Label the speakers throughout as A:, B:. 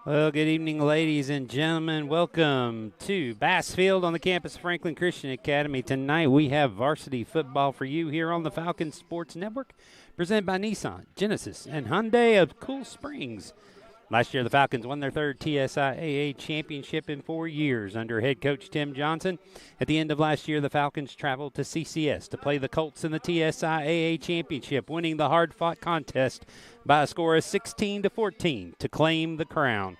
A: Well, good evening, ladies and gentlemen. Welcome to Bass Field on the campus of Franklin Christian Academy. Tonight we have varsity football for you here on the Falcon Sports Network, presented by Nissan, Genesis, and Hyundai of Cool Springs. Last year, the Falcons won their third TSIAA championship in 4 years under head coach Tim Johnson. At the end of last year, the Falcons traveled to CCS to play the Colts in the TSIAA championship, winning the hard-fought contest by a score of 16-14 to claim the crown.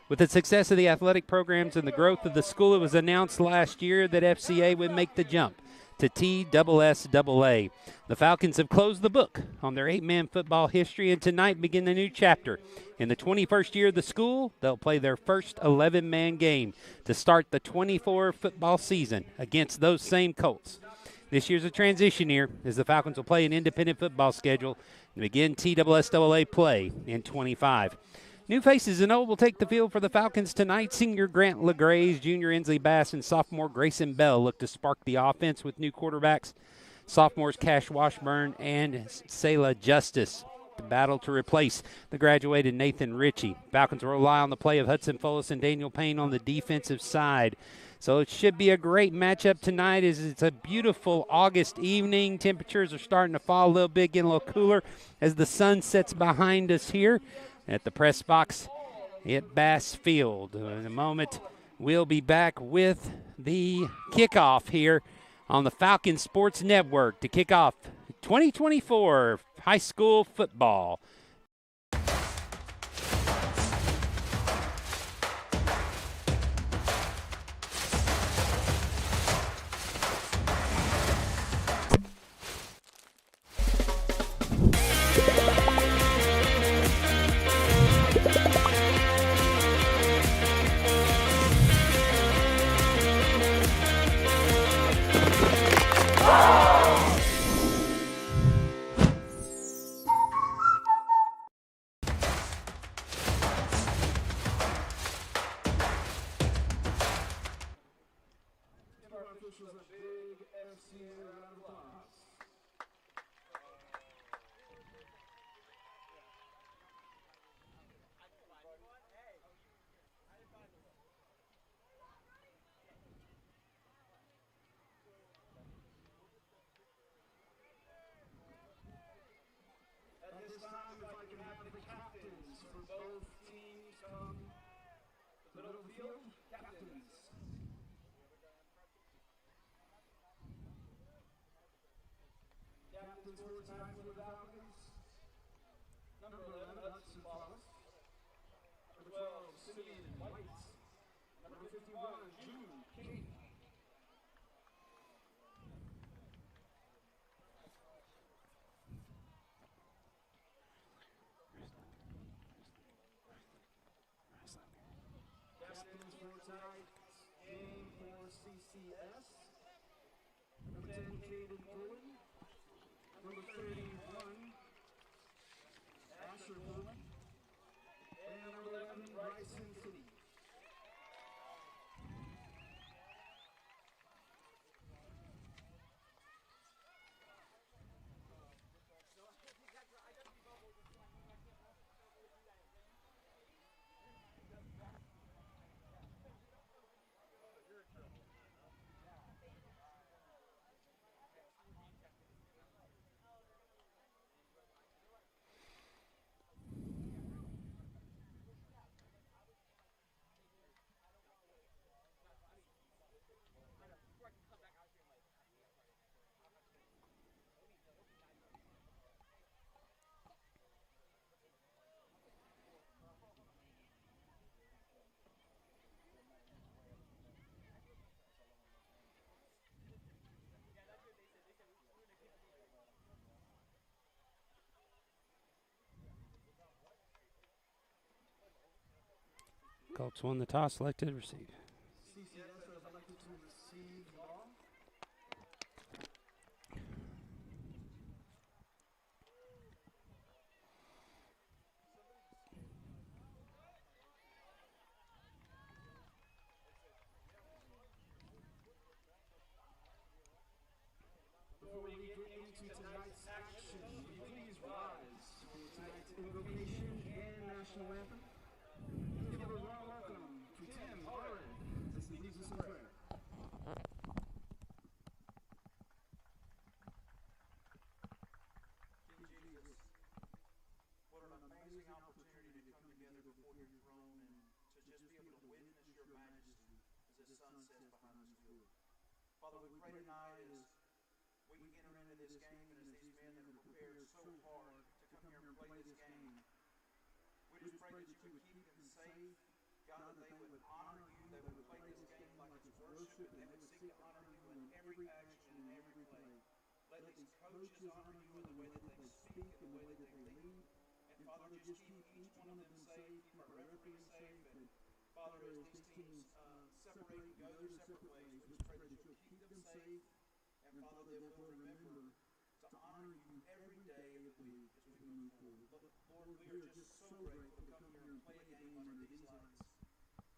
A: With the success of the athletic programs and the growth of the school, it was announced last year that FCA would make the jump to TSSAA. The Falcons have closed the book on their 8-man football history and tonight begin a new chapter. In the 21st year of the school, they'll play their first 11-man game to start the 24 football season against those same Colts. This year's a transition year as the Falcons will play an independent football schedule and begin TSSAA play in 25. New faces and old will take the field for the Falcons tonight. Senior Grant LeGraze, junior Inslee Bass, and sophomore Grayson Bell look to spark the offense with new quarterbacks. Sophomores Cash Washburn and Selah Justice. The battle to replace the graduated Nathan Ritchie. Falcons will rely on the play of Hudson Fullis and Daniel Payne on the defensive side. So it should be a great matchup tonight as it's a beautiful August evening. Temperatures are starting to fall a little bit, getting a little cooler as the sun sets behind us here at the press box at Bass Field. In a moment, we'll be back with the kickoff here on the Falcon Sports Network to kick off 2024 high school football.
B: Officials a big FCA round of applause. At this time, if I can have the captains for both teams come to the middle of the field. Captains. Captains for tonight for the Falcons. Number 11, Hudson Fullis. Number 12, Simeon White. Number 51, Jude King. Captains for tonight's game for CCS. Number 10, Caden Owen. Number 31, Asher Bowman. And number 11, Bryson City.
A: Colts won the toss, selected to receive.
B: CCS has elected to receive the ball. Before we get into tonight's action, will you please rise for tonight's invocation and national anthem? Give Father, we pray tonight as we enter into this game and as these men that have prepared so hard to come here and play this game, we just pray that you would keep them safe. God, that they would honor you, they would play this game like it's worship, and they would seek to honor you in every action and every play. Let these coaches honor you in the way that they speak, in the way that they lead. And Father, just keep each one of them safe, keep our referees safe. And Father, as these teams separate and go their separate ways, we just pray that you'll keep them safe. And Father, that we'll remember to honor you every day of the week as we move forward. Lord, we are just so grateful to come here and play a game under these lights.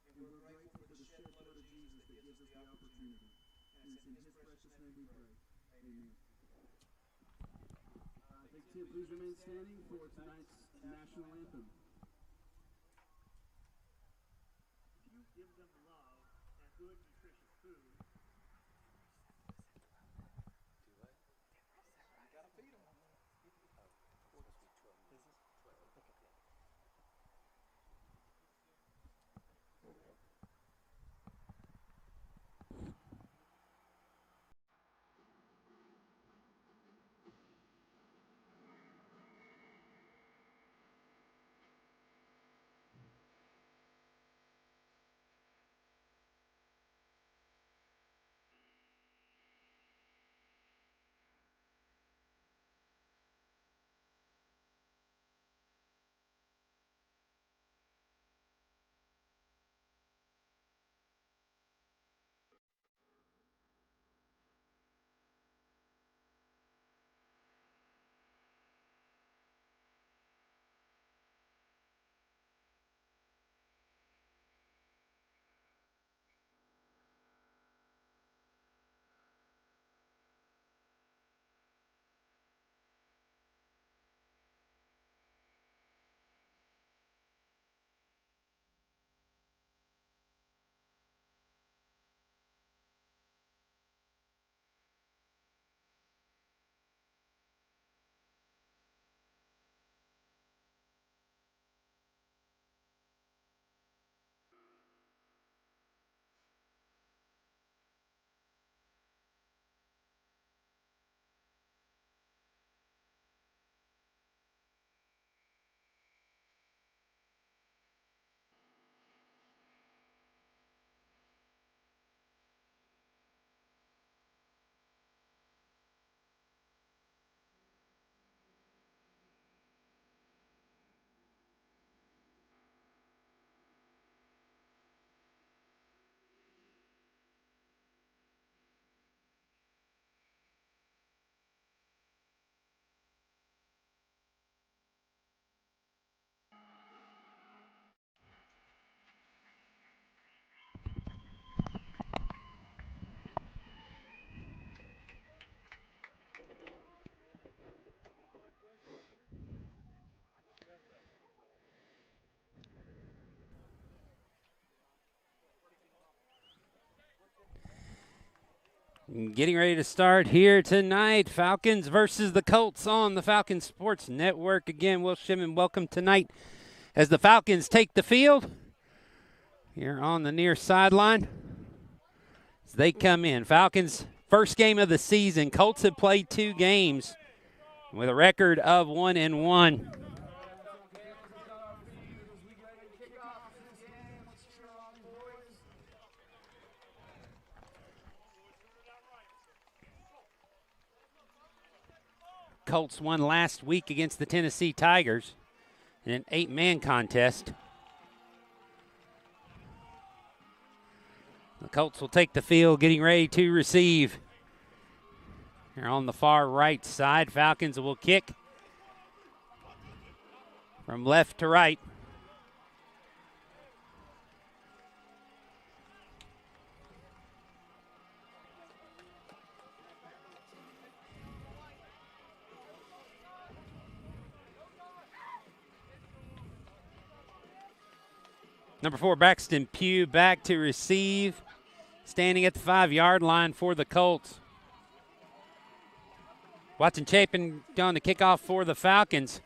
B: And we're grateful for the shed blood of Jesus that gives us the opportunity. And it's in his precious name we pray. Amen.
C: Big Tim, please remain standing for tonight's national anthem.
D: If you give them love and good, nutritious food,
A: Getting ready to start here tonight. Falcons versus the Colts on the Falcons Sports Network. Again, Will Shimon, welcome tonight as the Falcons take the field here on the near sideline. As they come in, Falcons first game of the season. Colts have played 2 games with a record of 1-1. Colts won last week against the Tennessee Tigers in an 8-man contest. The Colts will take the field, getting ready to receive. Here on the far right side, Falcons will kick from left to right. Number 4, Braxton Pugh back to receive, standing at the 5-yard line for the Colts. Watson Chapin going to kick off for the Falcons.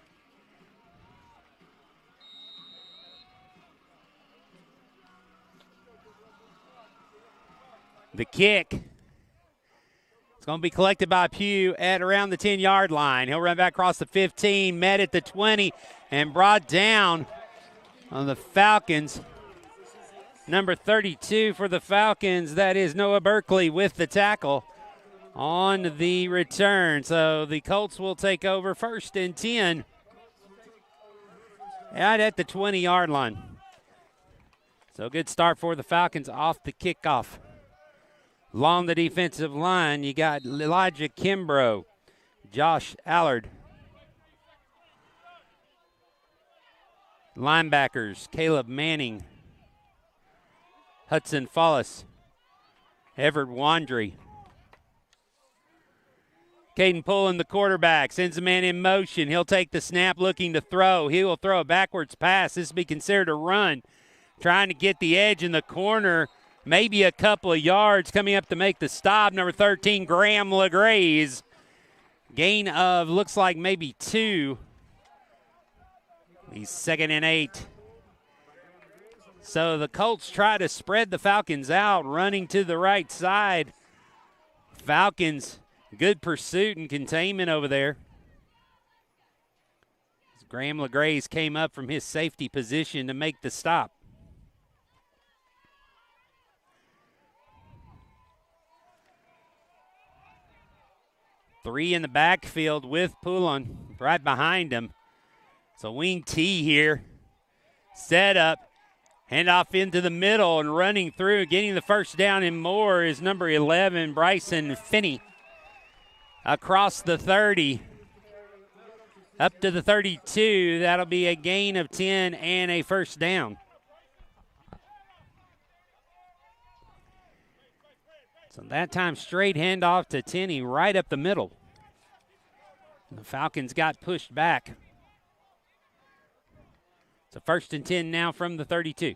A: The kick It's going to be collected by Pugh at around the 10-yard line. He'll run back across the 15, met at the 20, and brought down on the Falcons. Number 32 for the Falcons, that is Noah Berkeley with the tackle on the return. So the Colts will take over 1st and 10 right at the 20-yard line. So good start for the Falcons off the kickoff. Along the defensive line, you got Elijah Kimbrough, Josh Allard. Linebackers, Caleb Manning, Hudson Follis, Everett Wandry. Caden Pullen, the quarterback, sends a man in motion. He'll take the snap looking to throw. He will throw a backwards pass. This will be considered a run. Trying to get the edge in the corner, maybe a couple of yards. Coming up to make the stop, number 13, Graham LeGraze. Gain of looks like maybe 2. He's 2nd and 8. So the Colts try to spread the Falcons out, running to the right side. Falcons, good pursuit and containment over there. Graham LeGraze came up from his safety position to make the stop. Three in the backfield with Poulon right behind him. So wing T here. Set up. Handoff into the middle and running through. Getting the first down and more is number 11, Bryson Finney. Across the 30. Up to the 32. That'll be a gain of 10 and a first down. So that time straight handoff to Tenney right up the middle. The Falcons got pushed back. So 1st and 10 now from the 32.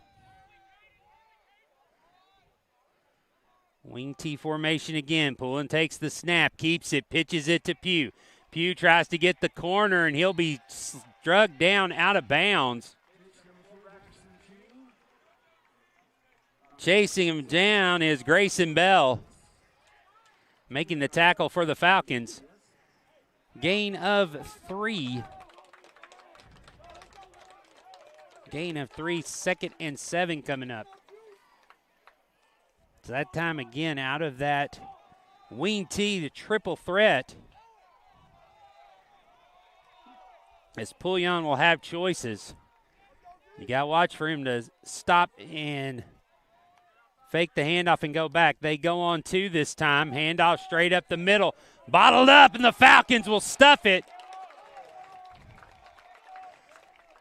A: Wing T formation again. Pullen takes the snap, keeps it, pitches it to Pugh. Pugh tries to get the corner, and he'll be struck down out of bounds. Chasing him down is Grayson Bell, making the tackle for the Falcons. Gain of 3. Gain of 3, 2nd and 7 coming up. So that time again out of that wing T, the triple threat. As Pullion will have choices. You got to watch for him to stop and fake the handoff and go back. They go on 2 this time. Handoff straight up the middle. Bottled up, and the Falcons will stuff it.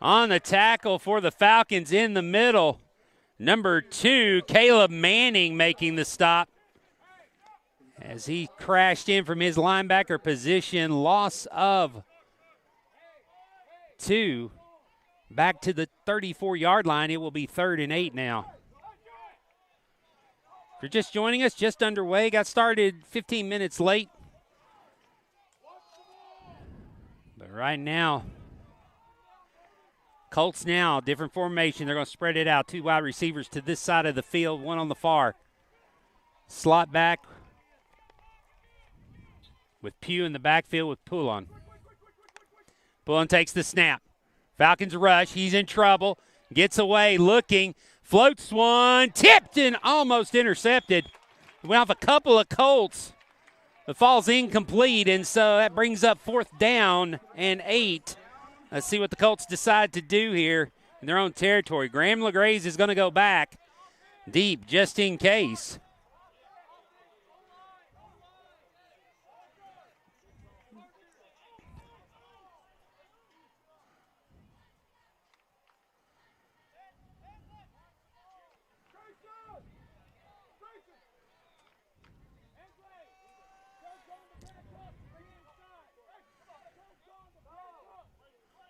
A: On the tackle for the Falcons in the middle, number 2, Caleb Manning making the stop. As he crashed in from his linebacker position, loss of 2. Back to the 34-yard line. It will be 3rd and 8 now. If you're just joining us, just underway. Got started 15 minutes late. But right now, Colts now, different formation. They're going to spread it out. 2 wide receivers to this side of the field, 1 on the far. Slot back with Pugh in the backfield with Poulon. Poulon takes the snap. Falcons rush. He's in trouble. Gets away, looking. Floats one. Tipped and almost intercepted. Went off a couple of Colts. The fall's incomplete, and so that brings up 4th down and 8. Let's see what the Colts decide to do here in their own territory. Graham LeGraze is going to go back deep just in case.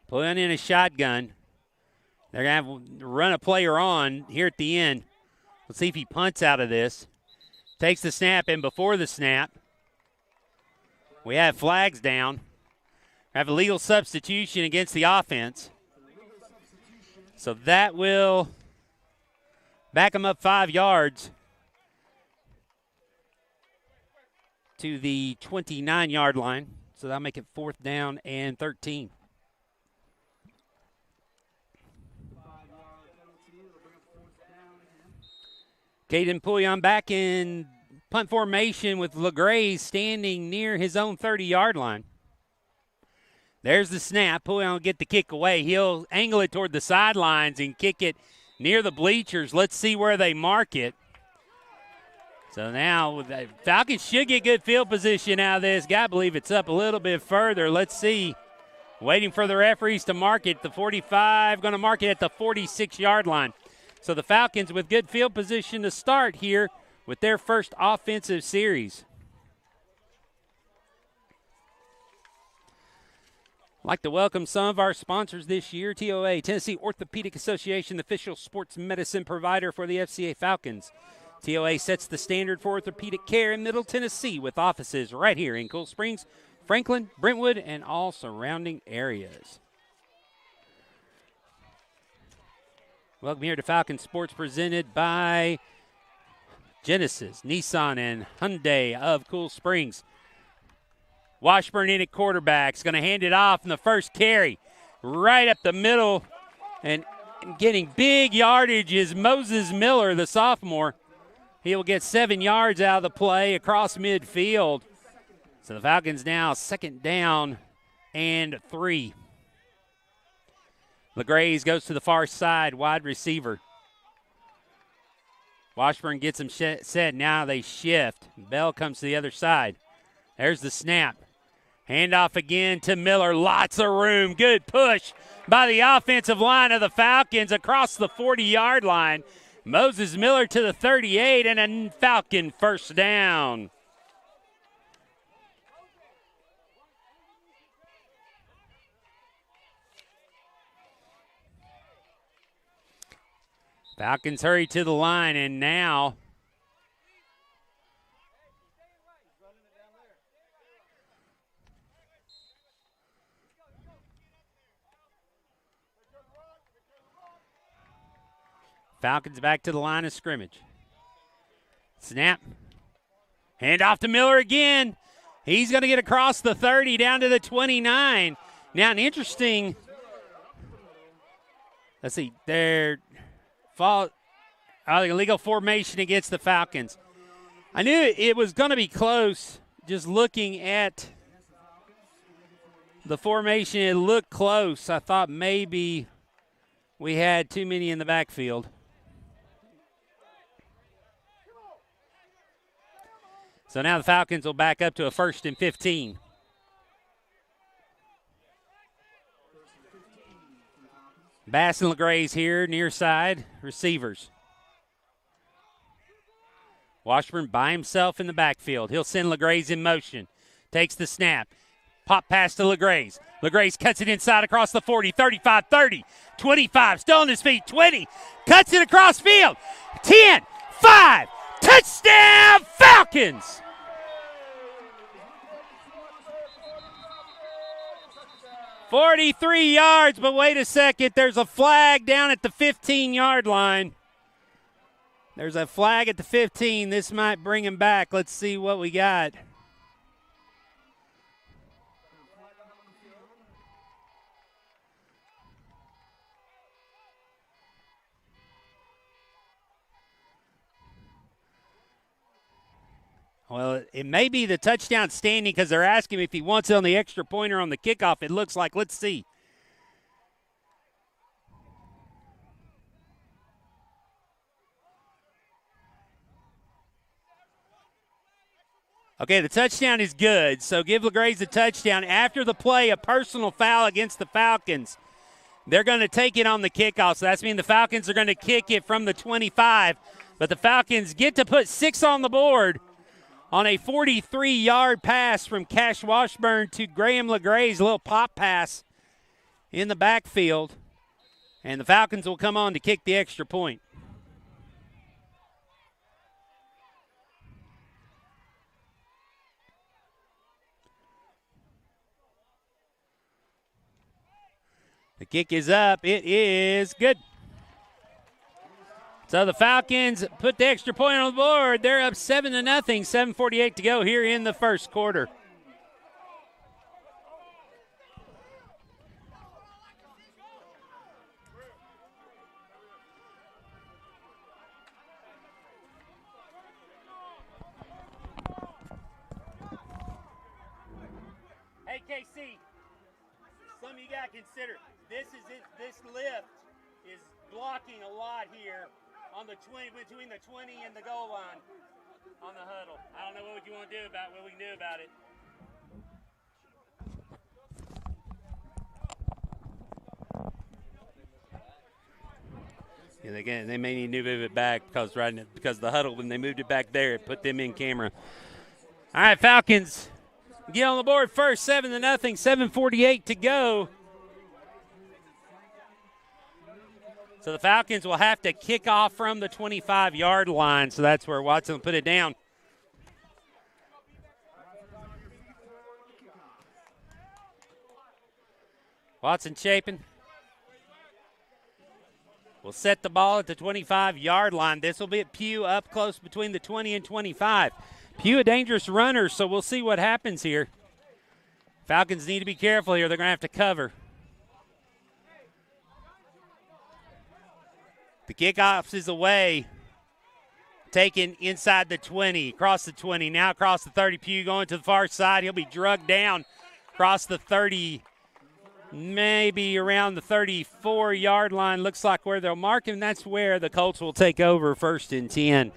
A: Pulling in a shotgun. They're going to have to run a player on here at the end. Let's see if he punts out of this. Takes the snap, and before the snap, we have flags down. We have a legal substitution against the offense. So that will back them up 5 yards. to the 29-yard line. So that'll make it 4th down and 13. Caden Pouillon back in punt formation with LeGray standing near his own 30-yard line. There's the snap. Pouillon will get the kick away. He'll angle it toward the sidelines and kick it near the bleachers. Let's see where they mark it. So now the Falcons should get good field position out of this. Got to believe it's up a little bit further. Let's see. Waiting for the referees to mark it. The 45 going to mark it at the 46-yard line. So the Falcons with good field position to start here with their first offensive series. I'd like to welcome some of our sponsors this year. TOA, Tennessee Orthopedic Association, the official sports medicine provider for the FCA Falcons. TOA sets the standard for orthopedic care in Middle Tennessee with offices right here in Cool Springs, Franklin, Brentwood, and all surrounding areas. Welcome here to Falcon Sports presented by Genesis, Nissan, and Hyundai of Cool Springs. Washburn in at quarterback. Is going to hand it off in the first carry. Right up the middle and getting big yardage is Moses Miller, the sophomore. He will get 7 yards out of the play across midfield. So the Falcons now 2nd down and 3. LeGrays goes to the far side, wide receiver. Washburn gets him set. Now they shift. Bell comes to the other side. There's the snap. Handoff again to Miller. Lots of room. Good push by the offensive line of the Falcons across the 40-yard line. Moses Miller to the 38 and a Falcon first down. Falcons hurry to the line, and now Falcons back to the line of scrimmage. Snap. Hand off to Miller again. He's going to get across the 30 down to the 29. Now an interesting, let's see, they're illegal formation against the Falcons. I knew it was going to be close just looking at the formation. It looked close. I thought maybe we had too many in the backfield. So now the Falcons will back up to a 1st and 15. Bass and LeGrays here, near side, receivers. Washburn by himself in the backfield. He'll send LeGrays in motion. Takes the snap. Pop pass to LeGrays. LeGrays cuts it inside across the 40, 35, 30, 25. Still on his feet, 20. Cuts it across field. 10, 5. Touchdown, Falcons! "43 yards, but wait a second. There's a flag down at the 15-yard line. There's a flag at the 15. This might bring him back. Let's see what we got. Well, it may be the touchdown standing because they're asking him if he wants it on the extra point or on the kickoff. It looks like. Let's see. Okay, the touchdown is good, so give LeGrays the touchdown. After the play, a personal foul against the Falcons. They're going to take it on the kickoff, so that's mean the Falcons are going to kick it from the 25. But the Falcons get to put 6 on the board on a 43-yard pass from Cash Washburn to Graham LeGrays, a little pop pass in the backfield. And the Falcons will come on to kick the extra point. The kick is up. It is good. So the Falcons put the extra point on the board. They're up 7-0, 7:48 to go here in the first quarter.
E: Hey, KC, something you got to consider. This lift is blocking a lot here on the 20, between the 20 and the goal line on the huddle. I don't know what you want to do about what we can do about it.
A: Yeah, they may need to move it back because the huddle, when they moved it back there, it put them in camera. All right, Falcons get on the board first, 7-0, 7:48 to go. So the Falcons will have to kick off from the 25-yard line, so that's where Watson will put it down. Watson Chapin will set the ball at the 25-yard line. This will be at Pugh up close between the 20 and 25. Pugh a dangerous runner, so we'll see what happens here. Falcons need to be careful here. They're going to have to cover. The kickoff is away. Taken inside the 20, across the 20, now across the 30. Pugh going to the far side. He'll be drugged down across the 30, maybe around the 34-yard line. Looks like where they'll mark him. That's where the Colts will take over, 1st and 10.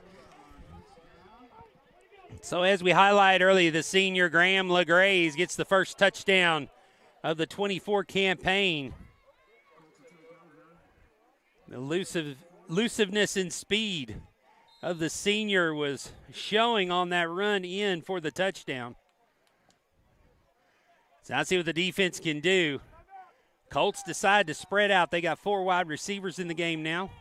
A: So as we highlighted earlier, the senior Graham LaGraze gets the first touchdown of the 24 campaign. The elusiveness and speed of the senior was showing on that run in for the touchdown. So now see what the defense can do. Colts decide to spread out. They got 4 wide receivers in the game now.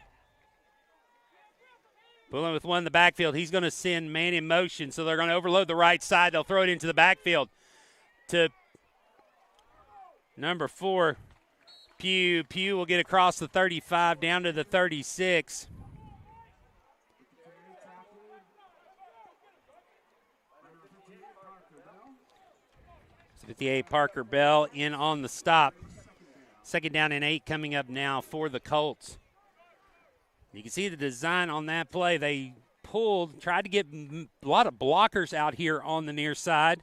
A: Pulling with one in the backfield. He's going to send man in motion, so they're going to overload the right side. They'll throw it into the backfield to number 4, Pugh. Pugh will get across the 35 down to the 36. 58 Parker Bell in on the stop. 2nd down and 8 coming up now for the Colts. You can see the design on that play. They pulled, tried to get a lot of blockers out here on the near side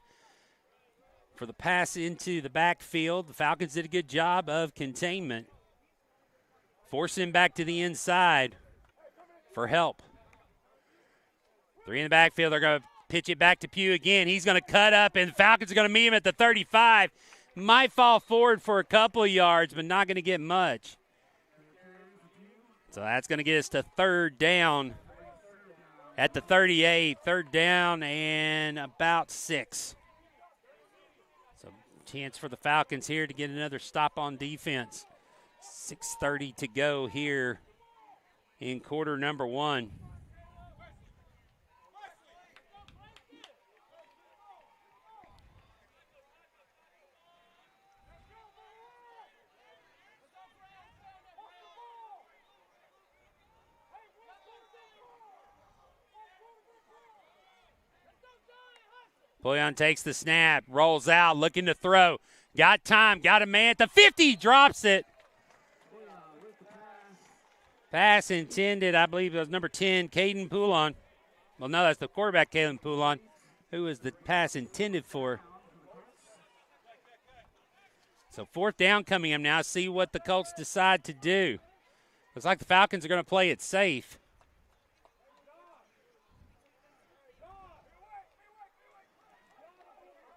A: for the pass into the backfield. The Falcons did a good job of containment. Forcing him back to the inside for help. 3 in the backfield. They're going to pitch it back to Pugh again. He's going to cut up, and the Falcons are going to meet him at the 35. Might fall forward for a couple of yards, but not going to get much. So that's going to get us to 3rd down at the 38. 3rd down and about 6. So chance for the Falcons here to get another stop on defense. 6:30 to go here in quarter number 1. Bullion takes the snap, rolls out, looking to throw. Got time, got a man at the 50, drops it. Pass intended, I believe it was number 10, Caden Poulon. Well, no, that's the quarterback, Kalen Poulon, who was the pass intended for. So 4th down coming up now. See what the Colts decide to do. Looks like the Falcons are going to play it safe.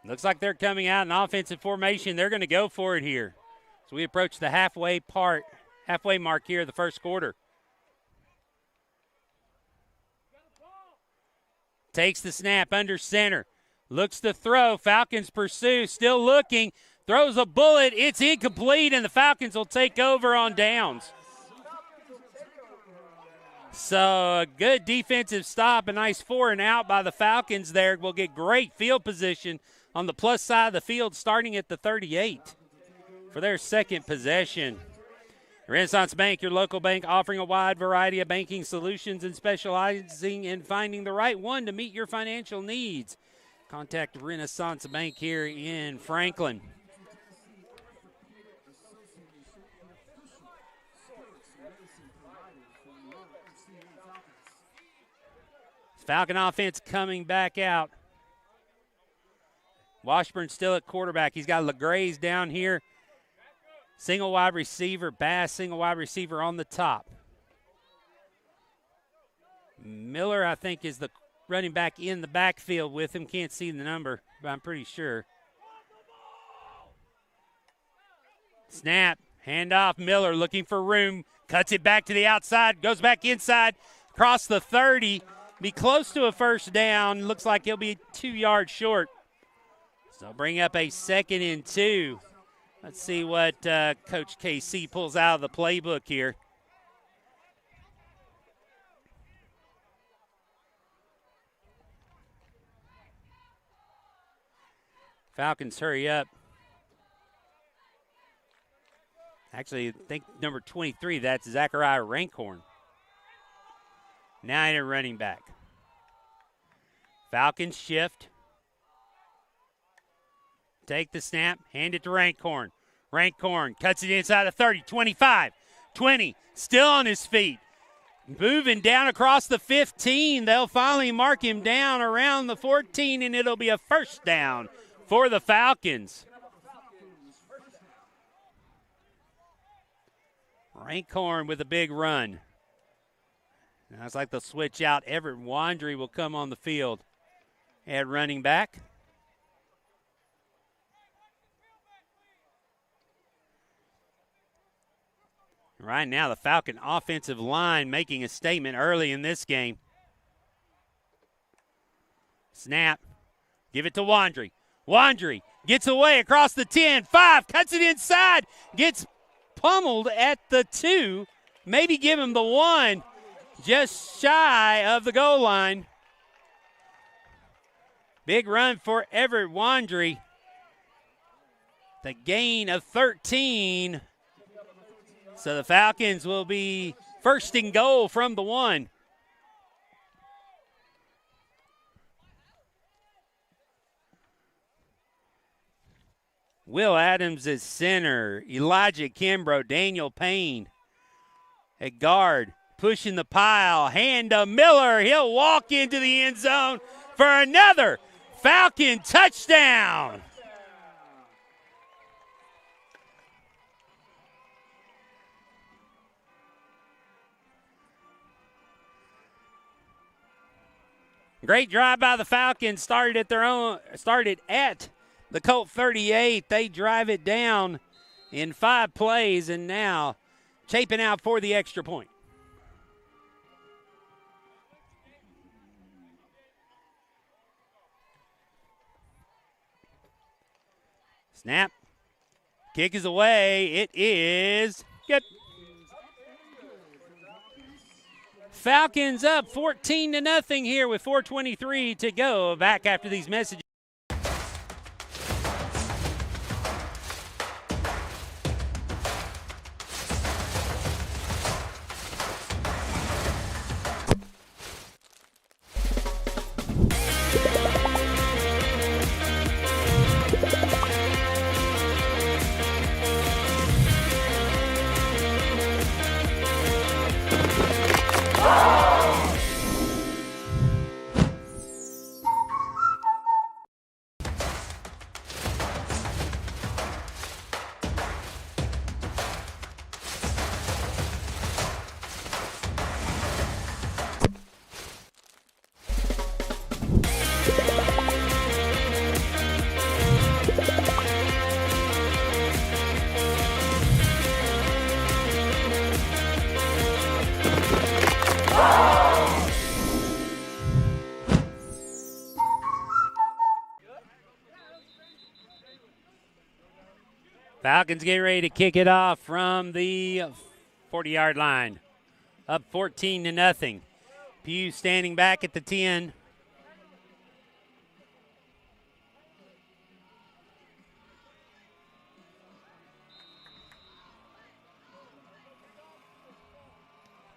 A: Looks like they're coming out in offensive formation. They're going to go for it here. So we approach the halfway mark here of the first quarter. Takes the snap under center. Looks to throw. Falcons pursue. Still looking. Throws a bullet. It's incomplete, and the Falcons will take over on downs. So a good defensive stop. A nice 4 and out by the Falcons there. Will get great field position on the plus side of the field starting at the 38 for their 2nd possession. Renaissance Bank, your local bank, offering a wide variety of banking solutions and specializing in finding the right one to meet your financial needs. Contact Renaissance Bank here in Franklin. Falcon offense coming back out. Washburn still at quarterback. He's got LaGraze down here. Single wide receiver, Bass, single wide receiver on the top. Miller, I think, is the running back in the backfield with him. Can't see the number, but I'm pretty sure. Snap, handoff, Miller looking for room, cuts it back to the outside, goes back inside, across the 30, be close to a first down. Looks like he'll be 2 yards short. So bring up a 2nd and 2. Let's see what Coach KC pulls out of the playbook here. Falcons hurry up. Actually, I think number 23, that's Zachariah Rankhorn. Now in a running back. Falcons shift. Take the snap, hand it to Rankhorn. Rankhorn cuts it inside the 30, 25, 20, still on his feet. Moving down across the 15. They'll finally mark him down around the 14, and it'll be a first down for the Falcons. Rankhorn with a big run. Now it's like they'll switch out. Everett Wandry will come on the field at running back. Right now, the Falcon offensive line making a statement early in this game. Snap. Give it to Wandry. Wandry gets away across the 10, 5, cuts it inside, gets pummeled at the 2, maybe give him the 1, just shy of the goal line. Big run for Everett Wandry. The gain of 13. So the Falcons will be first and goal from the 1. Will Adams is center. Elijah Kimbrough, Daniel Payne at guard, pushing the pile. Hand to Miller. He'll walk into the end zone for another Falcon touchdown. Great drive by the Falcons. Started at the Colt 38. They drive it down in 5 plays, and now Chapin out for the extra point. Snap. Kick is away. It is good. Falcons up 14-0 here with 4:23 to go. Back after these messages. Falcons getting ready to kick it off from the 40-yard line. Up 14-0. Pugh standing back at the 10.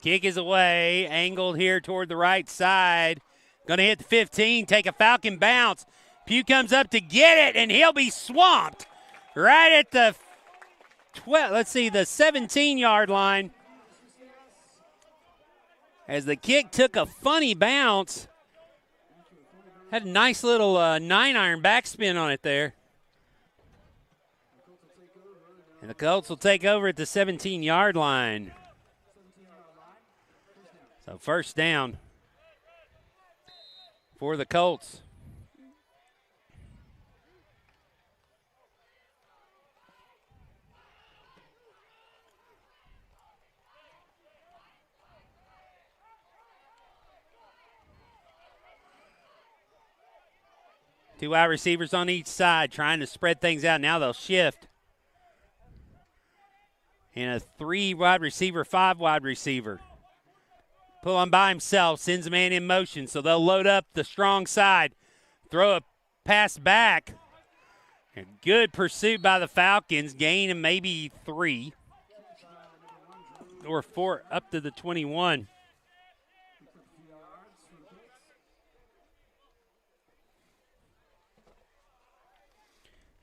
A: Kick is away, angled here toward the right side. Going to hit the 15, take a Falcon bounce. Pugh comes up to get it, and he'll be swamped right at the the 17-yard line. As the kick took a funny bounce. Had a nice little 9-iron backspin on it there. And the Colts will take over at the 17-yard line. So first down for the Colts. Two wide receivers on each side trying to spread things out. Now they'll shift. And a 3 wide receiver, 5 wide receiver. Pull on by himself, sends a man in motion. So they'll load up the strong side. Throw a pass back. And good pursuit by the Falcons. Gain of maybe 3 or 4 up to the 21.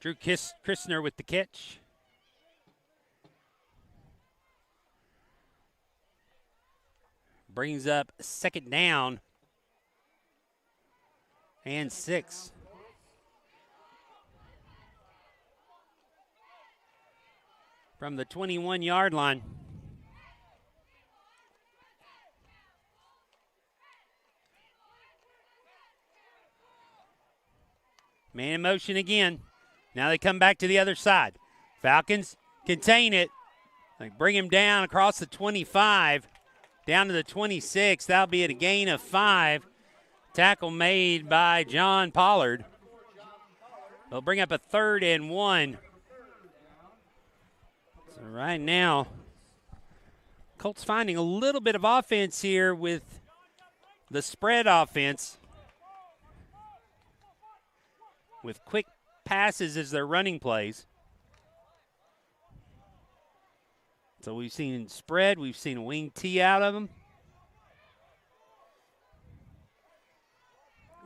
A: Drew Christner with the catch. Brings up second down and 6. From the 21-yard line. Man in motion again. Now they come back to the other side. Falcons contain it. They bring him down across the 25, down to the 26. That'll be at a gain of 5. Tackle made by John Pollard. They'll bring up a 3rd and 1. So right now, Colts finding a little bit of offense here with the spread offense. With quick passes as their running plays. So we've seen spread, we've seen a wing tee out of them.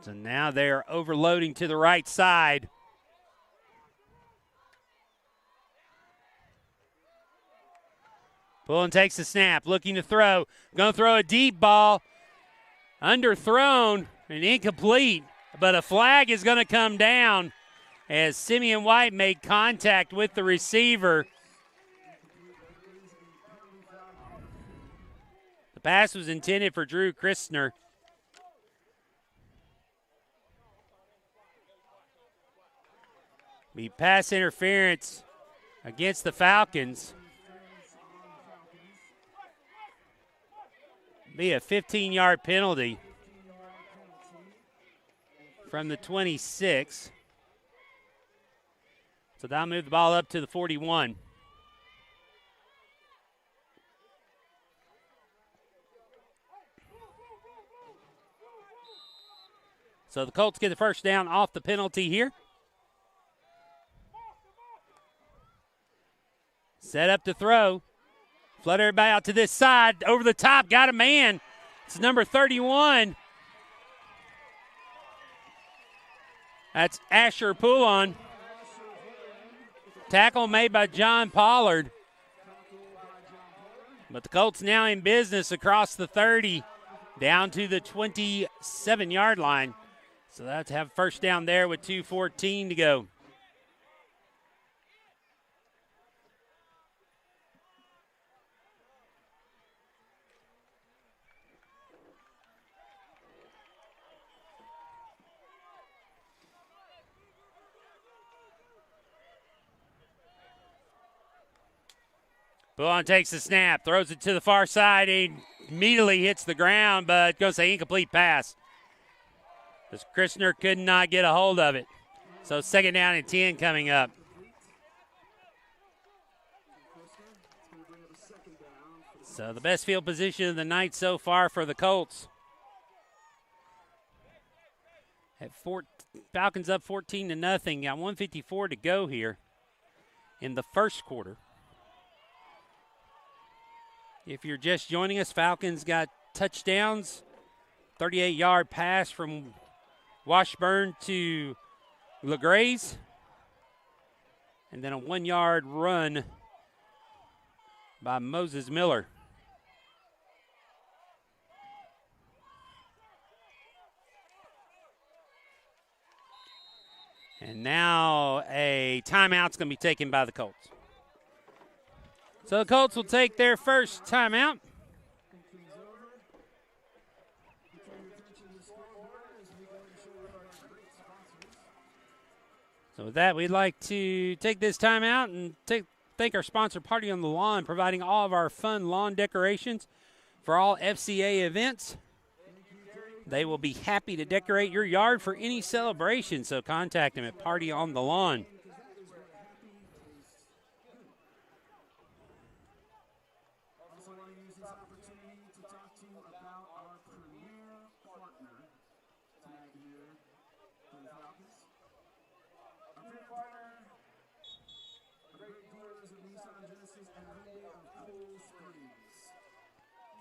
A: So now they're overloading to the right side. Pullen takes the snap, looking to throw. Going to throw a deep ball. Underthrown and incomplete, but a flag is going to come down as Simeon White made contact with the receiver. The pass was intended for Drew Christner. Be pass interference against the Falcons. Be a 15-yard penalty from the 26. So that'll move the ball up to the 41. So the Colts get the first down off the penalty here. Set up to throw. Flood everybody out to this side. Over the top, got a man. It's number 31. That's Asher Poulon. Tackle made by John Pollard. But the Colts now in business across the 30 down to the 27-yard line. So that's have first down there with 2:14 to go. Poulon takes the snap, throws it to the far side. He immediately hits the ground, but goes to incomplete pass. This Christner could not get a hold of it. So second down and 10 coming up. So the best field position of the night so far for the Colts. Falcons up 14-0. Got 1:54 to go here in the first quarter. If you're just joining us, Falcons got touchdowns. 38-yard pass from Washburn to LaGraze. And then a 1-yard run by Moses Miller. And now a timeout's going to be taken by the Colts. So the Colts will take their first timeout. So with that, we'd like to take this timeout and thank our sponsor, Party on the Lawn, providing all of our fun lawn decorations for all FCA events. They will be happy to decorate your yard for any celebration, so contact them at Party on the Lawn.
C: Also want to use this opportunity to talk to you about our premier partner tonight here for the Falcons. Our premier partner, great dealers of Nissan, Genesis, and Hyundai of Cool Springs.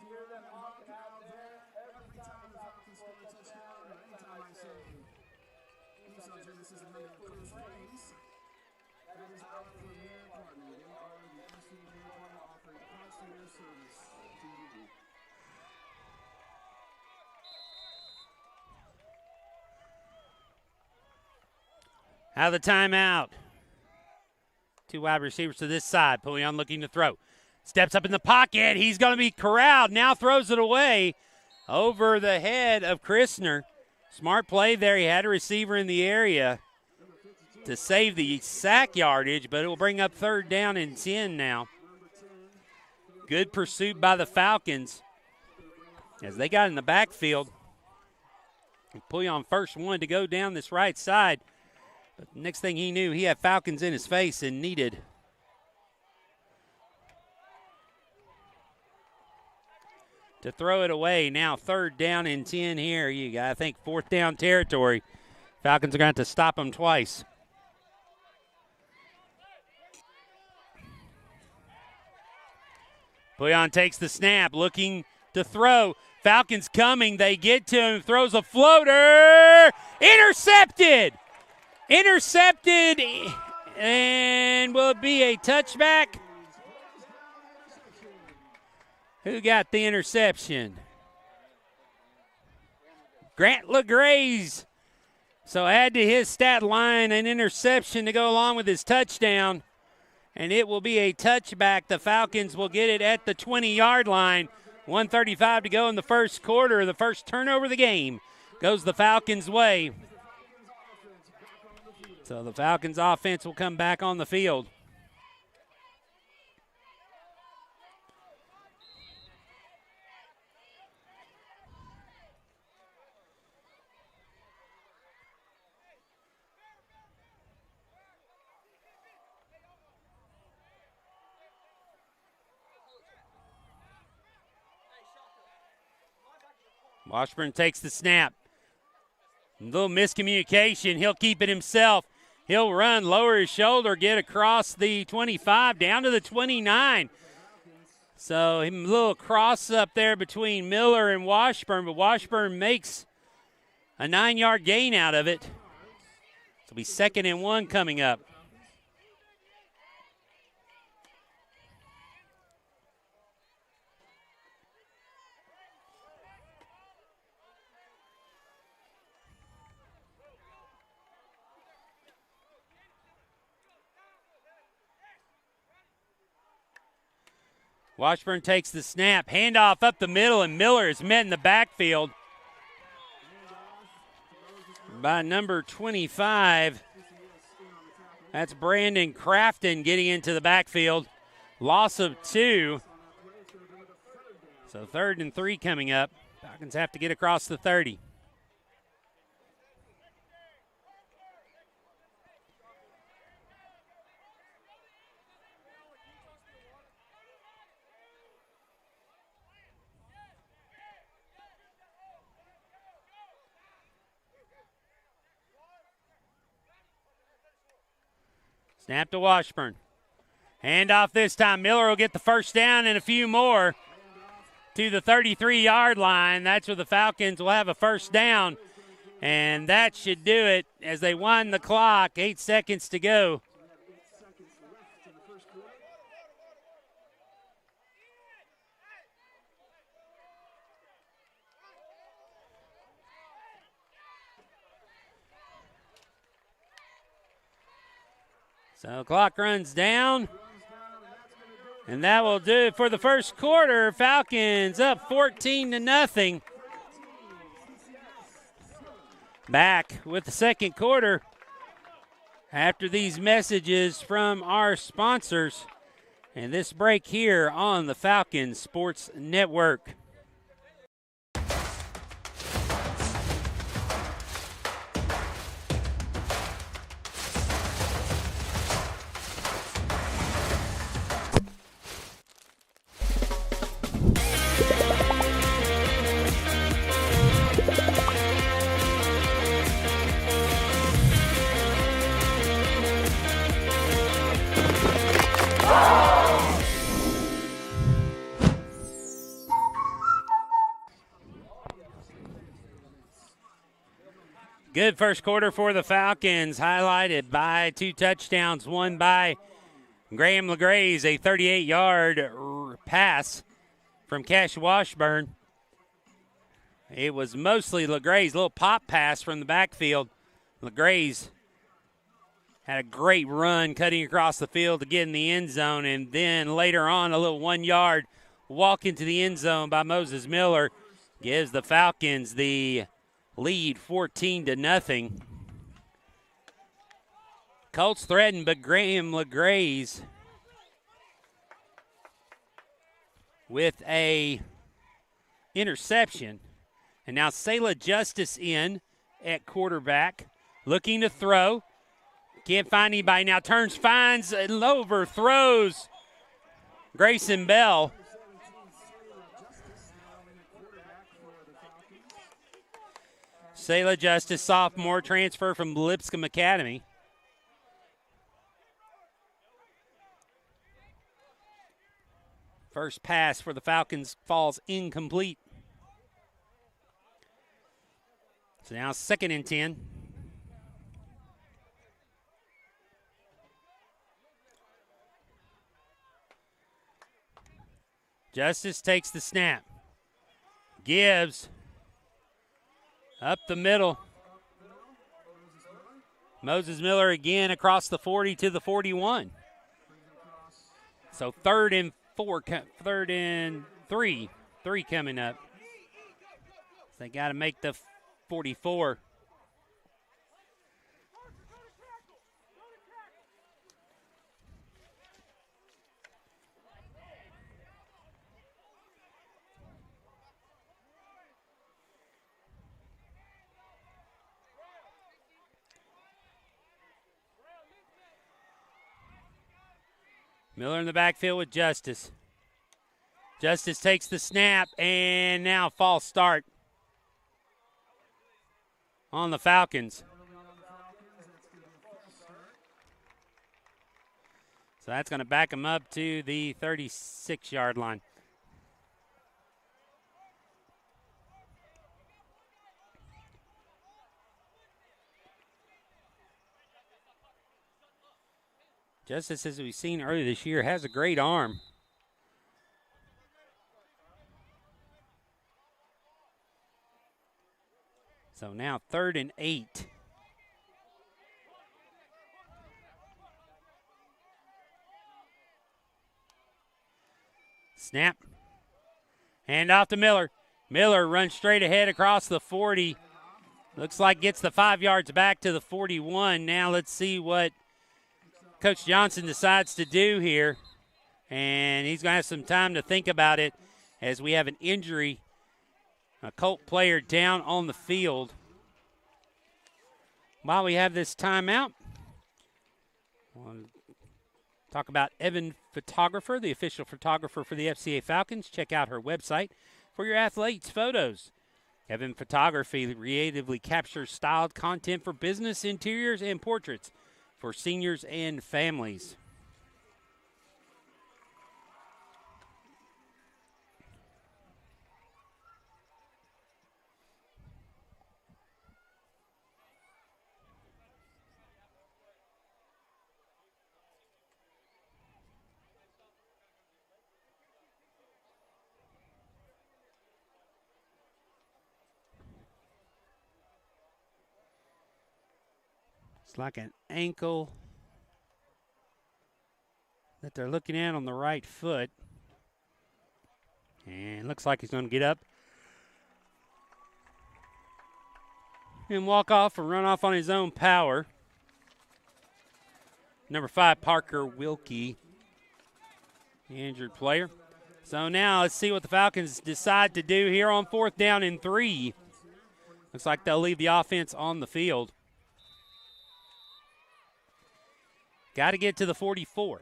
C: To hear them honk out there every time the Falcons score a touchdown, or anytime I say Nissan, Genesis, and Hyundai of Cool Springs, that is our premier partner. They are the FCA partner offering concierge service to you.
A: Out of the timeout. Two wide receivers to this side. Pouillon looking to throw. Steps up in the pocket. He's going to be corralled. Now throws it away over the head of Christner. Smart play there. He had a receiver in the area to save the sack yardage, but it will bring up 3rd down and 10 now. Good pursuit by the Falcons as they got in the backfield. Pouillon first one to go down this right side. But the next thing he knew, he had Falcons in his face and needed to throw it away. Now 3rd down and 10 here. You got, I think, 4th down territory. Falcons are going to have to stop them twice. Pouillon takes the snap, looking to throw. Falcons coming. They get to him. Throws a floater. Intercepted. Intercepted. And will it be a touchback? Who got the interception? Grant LaGraze. So add to his stat line an interception to go along with his touchdown. And it will be a touchback. The Falcons will get it at the 20-yard line. 1:35 to go in the first quarter. The first turnover of the game goes the Falcons' way. So the Falcons' offense will come back on the field. Washburn takes the snap. A little miscommunication. He'll keep it himself. He'll run, lower his shoulder, get across the 25, down to the 29. So a little cross up there between Miller and Washburn, but Washburn makes a 9-yard gain out of it. It'll be 2nd and 1 coming up. Washburn takes the snap, handoff up the middle, and Miller is met in the backfield by number 25. That's Brandon Crafton getting into the backfield. Loss of 2. So 3rd and 3 coming up. Falcons have to get across the 30. Snap to Washburn. Hand off this time. Miller will get the first down and a few more. to the 33-yard line. That's where the Falcons will have a first down. And that should do it as they wind the clock. 8 seconds to go. So clock runs down. And that will do it for the first quarter. Falcons up 14-0. Back with the second quarter after these messages from our sponsors. And this break here on the Falcons Sports Network. Good first quarter for the Falcons, highlighted by 2 touchdowns, one by Graham LeGraze, a 38-yard pass from Cash Washburn. It was mostly LeGraze, little pop pass from the backfield. LeGraze had a great run cutting across the field to get in the end zone, and then later on a little 1-yard walk into the end zone by Moses Miller gives the Falcons the lead 14-0. Colts threatened, but Graham LeGraze with a interception. And now Selah Justice in at quarterback, looking to throw. Can't find anybody now. Turns, finds, and overthrows Grayson Bell. Selah Justice, sophomore, transfer from Lipscomb Academy. First pass for the Falcons falls incomplete. So now 2nd and 10. Justice takes the snap. Gives. Up the middle. Moses Miller again across the 40 to the 41. So 3rd and 3 coming up. They got to make the 44. Miller in the backfield with Justice. Justice takes the snap, and now false start on the Falcons. So that's going to back them up to the 36-yard line. Justice, as we've seen earlier this year, has a great arm. So now 3rd and 8. Snap. Hand off to Miller. Miller runs straight ahead across the 40. Looks like gets the 5 yards back to the 41. Now let's see what Coach Johnson decides to do here. And he's going to have some time to think about it as we have an injury. A Colt player down on the field. While we have this timeout, we'll talk about Evan Photographer, the official photographer for the FCA Falcons. Check out her website for your athletes' photos. Evan Photography creatively captures styled content for business interiors and portraits for seniors and families. It's like an ankle that they're looking at on the right foot. And looks like he's going to get up and walk off or run off on his own power. Number 5, Parker Wilkie, the injured player. So now let's see what the Falcons decide to do here on 4th down and 3. Looks like they'll leave the offense on the field. Got to get to the 44.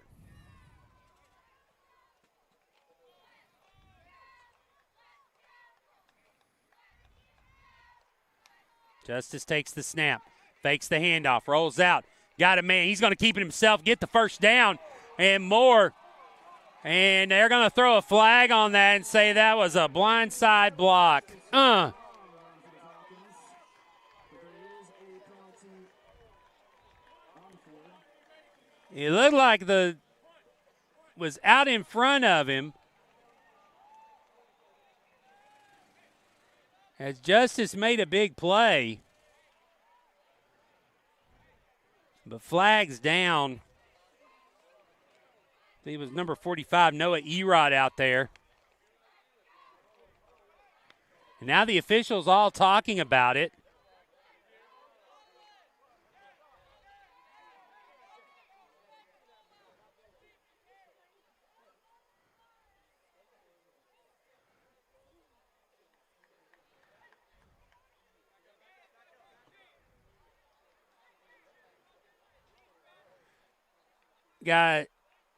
A: Justice takes the snap, fakes the handoff, rolls out. Got a man. He's going to keep it himself, get the first down, and more. And they're going to throw a flag on that and say that was a blindside block. It looked like was out in front of him. As Justice made a big play. But flags down. He was number 45, Noah Erod, out there. And now the officials all talking about it. All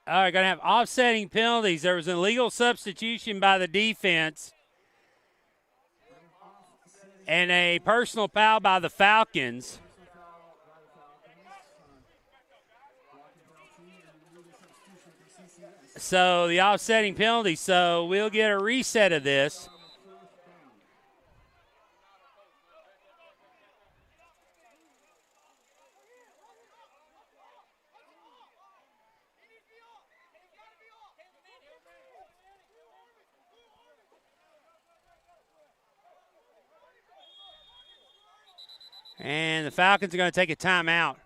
A: right, going to have offsetting penalties. There was an illegal substitution by the defense and a personal foul by the Falcons. So the offsetting penalty. So we'll get a reset of this. And the Falcons are going to take a timeout.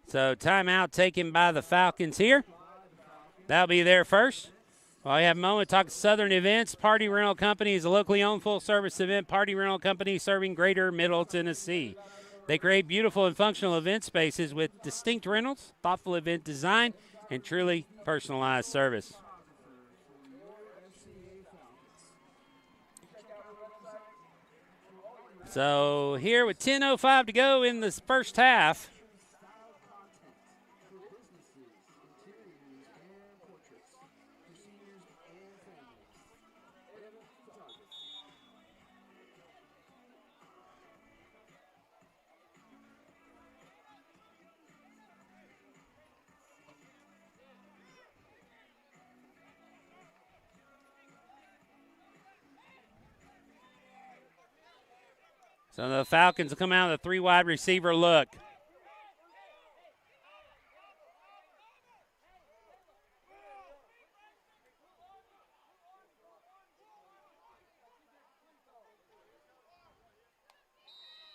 A: So timeout taken by the Falcons here. That'll be there first. While we have a moment, talk Southern Events. Party Rental Company is a locally owned full-service event party rental company serving greater Middle Tennessee. They create beautiful and functional event spaces with distinct rentals, thoughtful event design, and truly personalized service. So here with 10:05 to go in this first half. So the Falcons will come out with a 3-wide receiver look.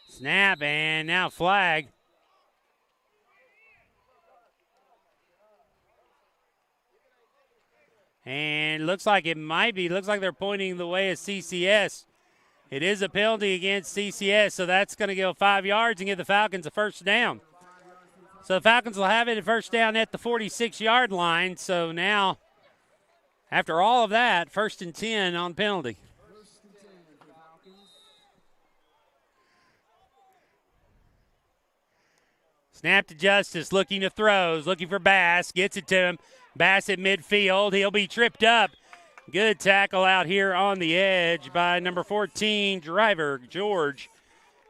A: Snap, and now flag. And looks like it might be. Looks like they're pointing the way of CCS. It is a penalty against CCS, so that's going to go 5 yards and give the Falcons a first down. So the Falcons will have it at first down at the 46-yard line. So now, after all of that, 1st and 10 on penalty. Snap to Justice, looking to throws, looking for Bass, gets it to him. Bass at midfield, he'll be tripped up. Good tackle out here on the edge by number 14, Driver George.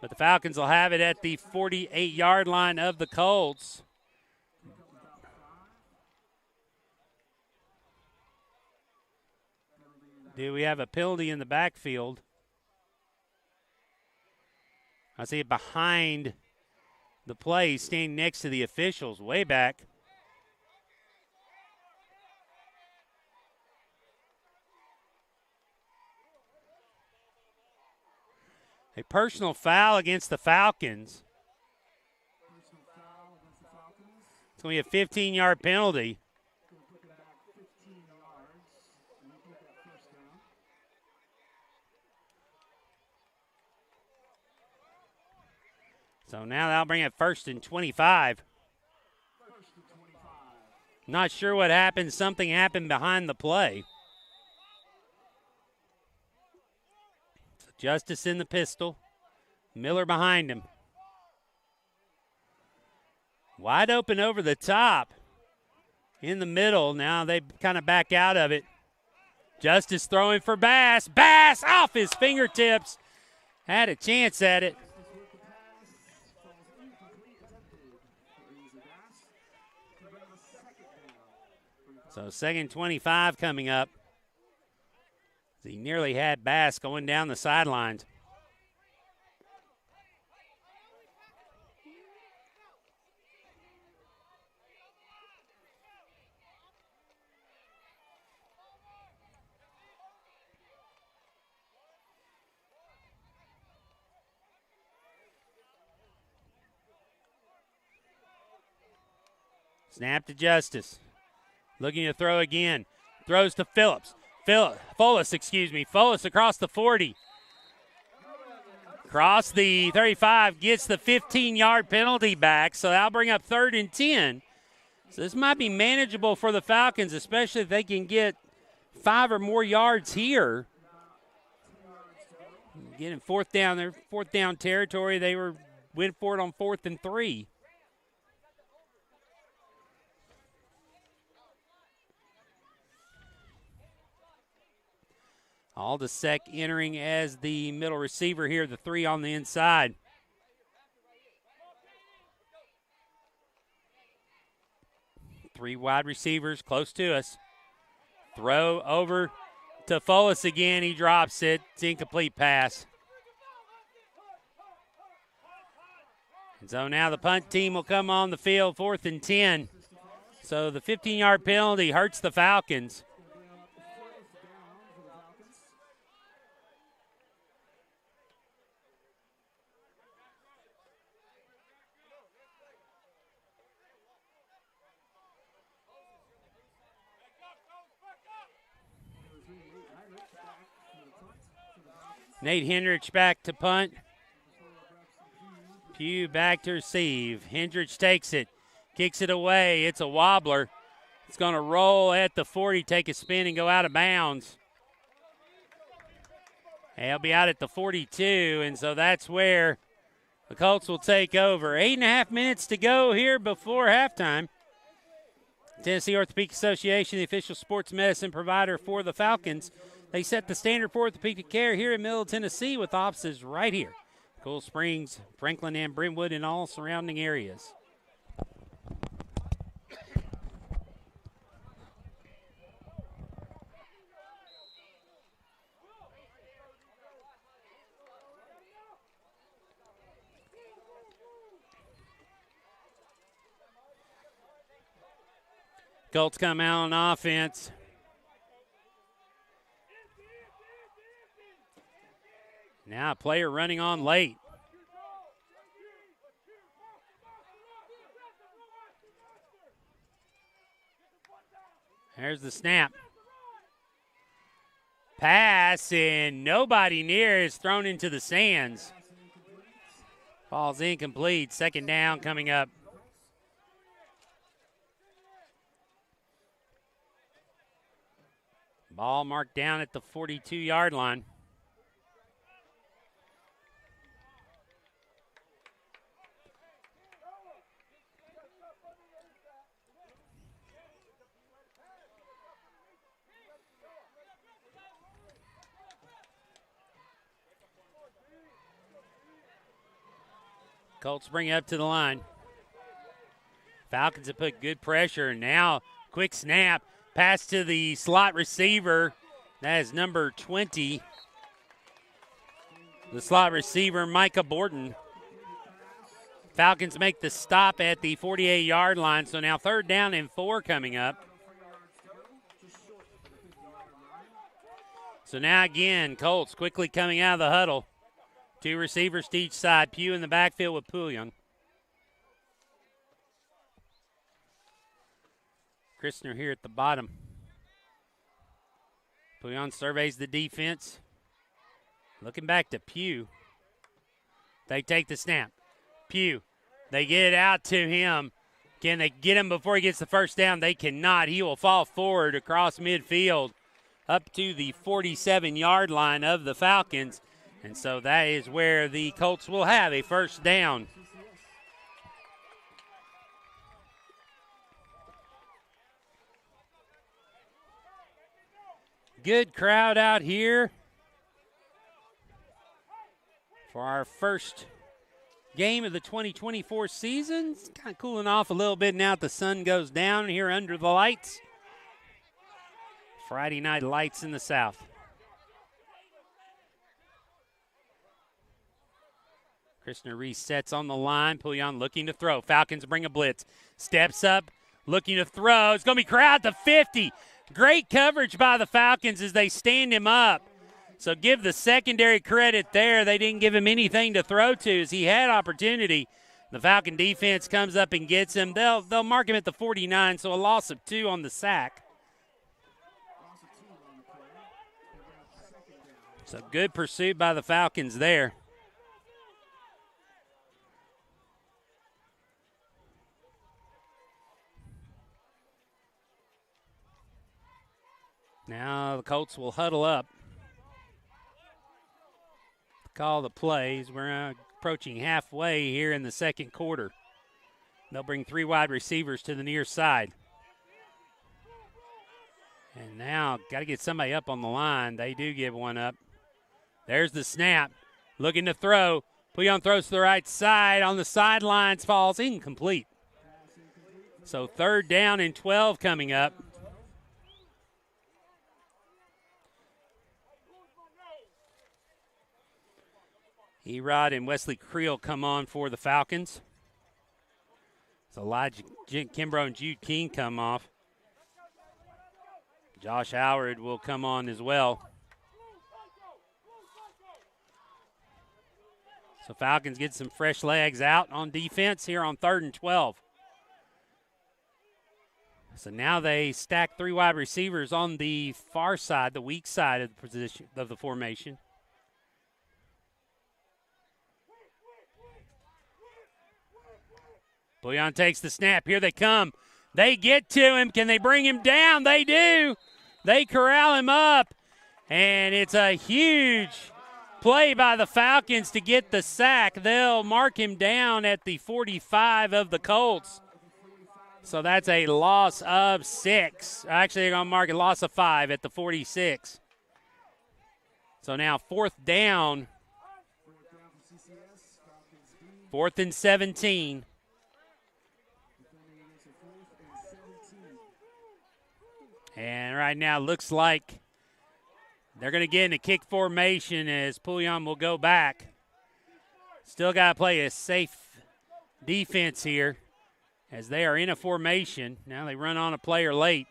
A: But the Falcons will have it at the 48-yard line of the Colts. Do we have a penalty in the backfield? I see it behind the play, standing next to the officials way back. A personal foul against the Falcons.
C: Personal foul against the Falcons.
A: It's going to be a 15-yard penalty.
C: Going to put it back 15 yards. And we get that first down.
A: So now that'll bring it 1st and 25.
C: 1st and 25.
A: Not sure what happened. Something happened behind the play. So Justice in the pistol. Miller behind him. Wide open over the top. In the middle. Now they kind of back out of it. Justice throwing for Bass. Bass off his fingertips. Had a chance at it. So 2nd 25 coming up. He nearly had Bass going down the sidelines. Snap to Justice. Looking to throw again. Throws to Fullis, Fullis across the 40. Across the 35, gets the 15-yard penalty back, so that'll bring up 3rd and 10. So this might be manageable for the Falcons, especially if they can get 5 or more yards here. Getting 4th down, their 4th down territory. They went for it on 4th and 3. Aldisek entering as the middle receiver here, the 3 on the inside. Three wide receivers close to us. Throw over to Fullis again. He drops it. It's an incomplete pass. And so now the punt team will come on the field, 4th and 10. So the 15-yard penalty hurts the Falcons. Nate Hendricks back to punt. Pugh back to receive. Hendricks takes it, kicks it away. It's a wobbler. It's going to roll at the 40, take a spin, and go out of bounds. He'll be out at the 42, and so that's where the Colts will take over. 8.5 minutes to go here before halftime. Tennessee Orthopedic Association, the official sports medicine provider for the Falcons. They set the standard for orthopedic care here in Middle Tennessee with offices right here. Cool Springs, Franklin, and Brentwood, and all surrounding areas. Colts come out on offense. Now a player running on late. There's the snap. Pass, and nobody near is thrown into the sands. Ball's incomplete. 2nd down coming up. Ball marked down at the 42-yard line. Colts bring it up to the line. Falcons have put good pressure. Now, quick snap. Pass to the slot receiver. That is number 20. The slot receiver, Micah Borton. Falcons make the stop at the 48-yard line. So now 3rd down and 4 coming up. So now again, Colts quickly coming out of the huddle. 2 receivers to each side. Pugh in the backfield with Pouillon. Christner here at the bottom. Pouillon surveys the defense. Looking back to Pugh. They take the snap. Pugh, they get it out to him. Can they get him before he gets the first down? They cannot. He will fall forward across midfield up to the 47-yard line of the Falcons. And so that is where the Colts will have a first down. Good crowd out here for our first game of the 2024 season. It's kind of cooling off a little bit now that the sun goes down here under the lights. Friday night lights in the south. Christner resets on the line. Pouillon looking to throw. Falcons bring a blitz. Steps up, looking to throw. It's going to be crowd to 50. Great coverage by the Falcons as they stand him up. So give the secondary credit there. They didn't give him anything to throw to as he had opportunity. The Falcon defense comes up and gets him. They'll mark him at the 49, so a loss of 2 on the sack. So good pursuit by the Falcons there. Now the Colts will huddle up. Call the plays. We're approaching halfway here in the second quarter. They'll bring 3 wide receivers to the near side. And now got to get somebody up on the line. They do give one up. There's the snap. Looking to throw. Pouillon throws to the right side. On the sidelines, falls incomplete. So 3rd down and 12 coming up. Erod and Wesley Creel come on for the Falcons. So Elijah Kimbrough and Jude Keene come off. Josh Howard will come on as well. So Falcons get some fresh legs out on defense here on 3rd and 12. So now they stack 3 wide receivers on the far side, the weak side of the position of the formation. Pouillon takes the snap. Here they come. They get to him. Can they bring him down? They do. They corral him up. And it's a huge play by the Falcons to get the sack. They'll mark him down at the 45 of the Colts. So that's a loss of 6. Actually, they're going to mark a loss of 5 at the 46. So now 4th down. 4th and 17. And right now looks like they're going to get in a kick formation as Pouillon will go back. Still got to play a safe defense here as they are in a formation. Now they run on a player late.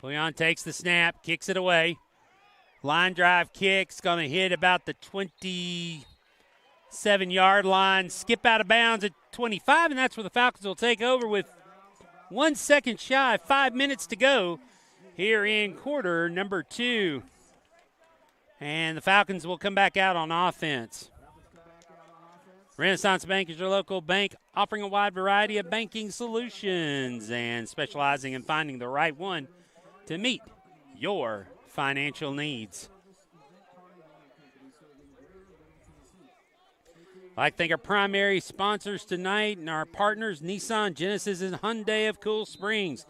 A: Pouillon takes the snap, kicks it away. Line drive kick's going to hit about the 27-yard line, skip out of bounds at 25, and that's where the Falcons will take over with 1 second shy, 5 minutes to go here in quarter number 2. And the Falcons will come back out on offense. Renaissance Bank is your local bank offering a wide variety of banking solutions and specializing in finding the right one to meet your financial needs. I'd like to thank our primary sponsors tonight and our partners, Nissan, Genesis, and Hyundai of Cool Springs.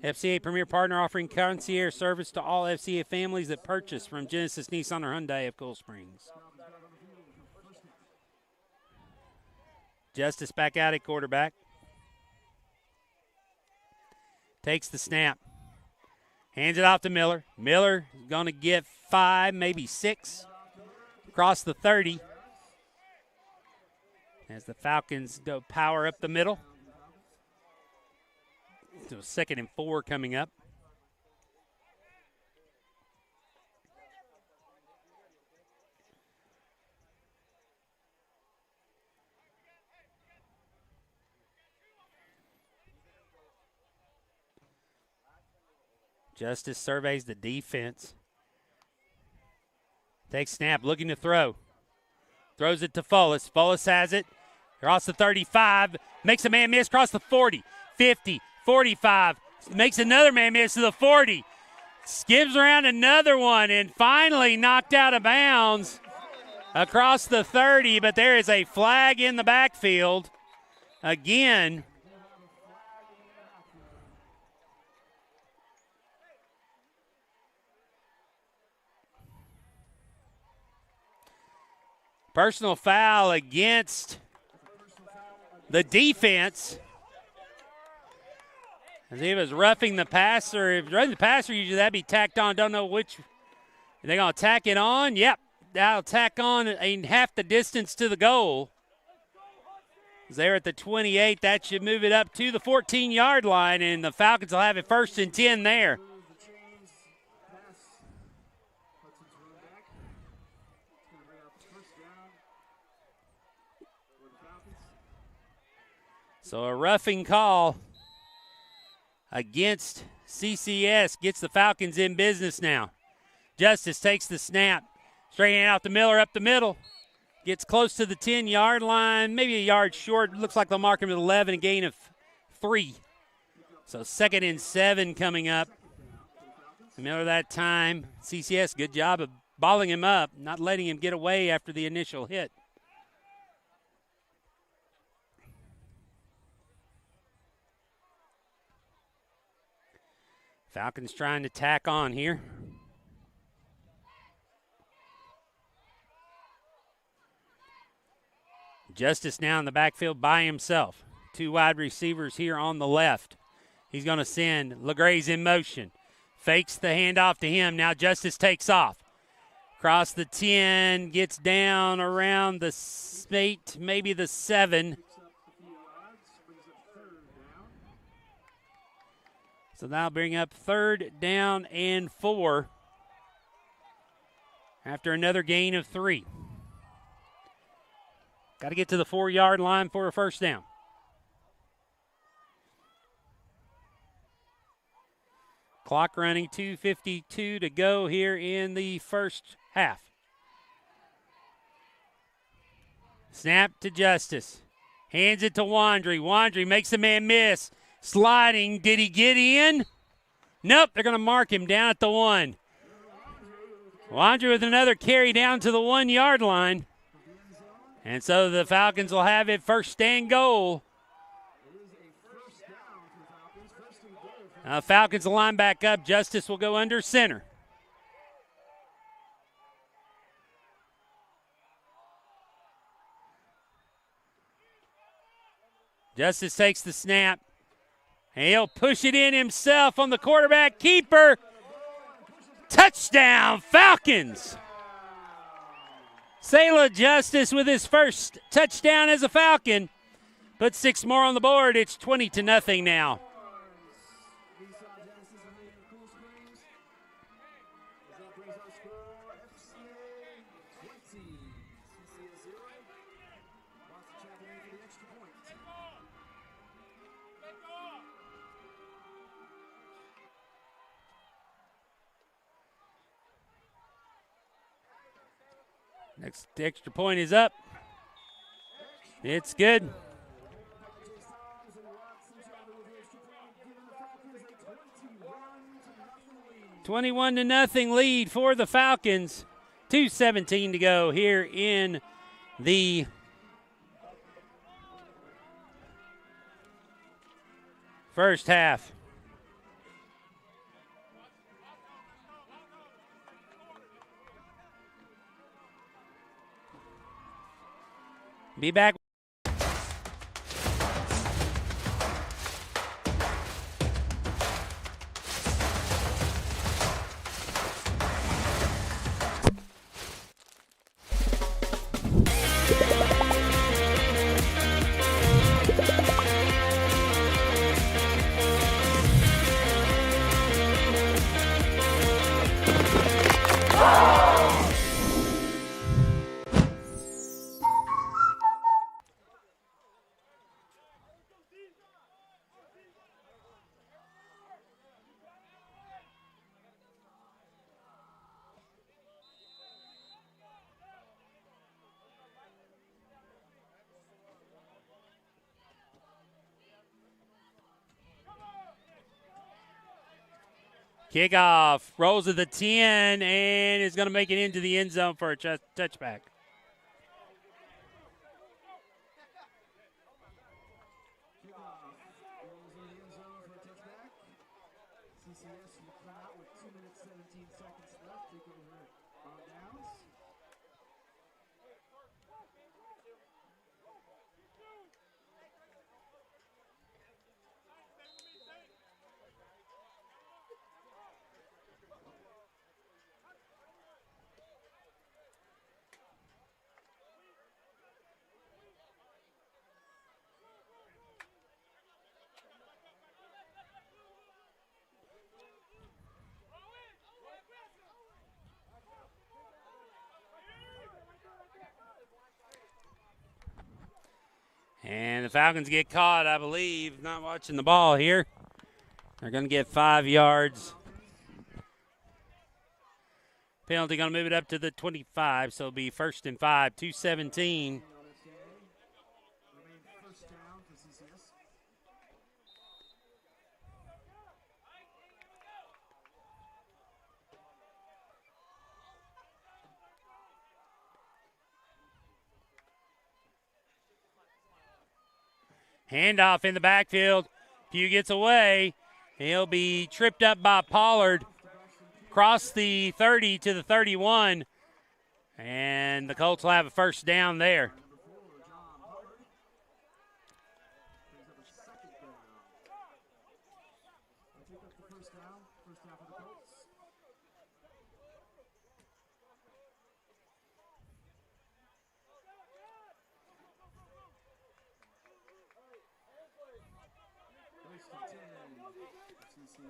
A: FCA Premier Partner offering concierge service to all FCA families that purchase from Genesis, Nissan, or Hyundai of Cool Springs. Justice back out at quarterback. Takes the snap. Hands it off to Miller. Miller is going to get 5, maybe 6. Across the 30. As the Falcons go power up the middle. So 2nd and 4 coming up. Justice surveys the defense. Takes snap, looking to throw. Throws it to Fullis. Fullis has it. Across the 35. Makes a man miss across the 40. 50. 45. Makes another man miss to the 40. Skims around another one and finally knocked out of bounds across the 30. But there is a flag in the backfield. Again. Personal foul against the defense. As he was roughing the passer. If roughing the passer, usually that'd be tacked on. Don't know which. Are they going to tack it on? Yep. That'll tack on half the distance to the goal. There at the 28. That should move it up to the 14-yard line, and the Falcons will have it 1st and 10 there. So a roughing call against CCS gets the Falcons in business now. Justice takes the snap. Straight hand out to Miller up the middle. Gets close to the 10-yard line, maybe a yard short. Looks like they'll mark him at 11, a gain of 3. So 2nd and 7 coming up. Miller that time. CCS, good job of balling him up, not letting him get away after the initial hit. Falcons trying to tack on here. Justice now in the backfield by himself. 2 wide receivers here on the left. He's going to send LeGray's in motion. Fakes the handoff to him. Now Justice takes off. Across the 10, gets down around the 8, maybe the 7. So that'll bring up 3rd down and 4 after another gain of 3. Got to get to the 4-yard line for a 1st down. Clock running, 2:52 to go here in the first half. Snap to Justice. Hands it to Wandry. Wandry makes a man miss. Sliding. Did he get in? Nope, they're going to mark him down at the 1. Wandry with another carry down to the 1-yard line. And so the Falcons will have it 1st and goal. Falcons will line back up. Justice will go under center. Justice takes the snap. And he'll push it in himself on the quarterback keeper. Touchdown, Falcons. Selah Justice with his first touchdown as a Falcon. Put 6 more on the board. It's 20-0 now. Next extra point is up. It's good. 21-0 lead for the Falcons. 2:17 to go here in the first half. Be back. Kickoff, rolls to the 10, and is going to make it into the end zone for a touchback.
C: CCS will come out with 2 minutes, 17 seconds left. Take over on downs.
A: And the Falcons get caught, I believe. Not watching the ball here. They're going to get 5 yards. Penalty going to move it up to the 25, so it'll be 1st and 5, 2:17.
C: First down for CCS.
A: Handoff in the backfield. Pugh gets away. He'll be tripped up by Pollard. Cross the 30 to the 31. And the Colts will have a first down there.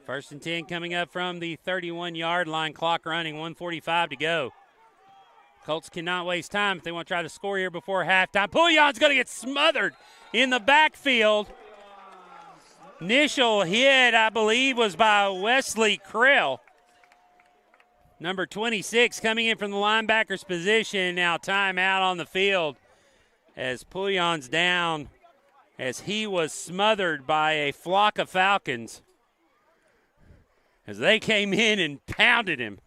A: First and 10 coming up from the 31-yard line. Clock running, 1:45 to go. Colts cannot waste time if they want to try to score here before halftime. Pouillon's going to get smothered in the backfield. Initial hit, I believe, was by Wesley Krill. Number 26 coming in from the linebacker's position. Now timeout on the field as Pouillon's down as he was smothered by a flock of Falcons as they came in and pounded him.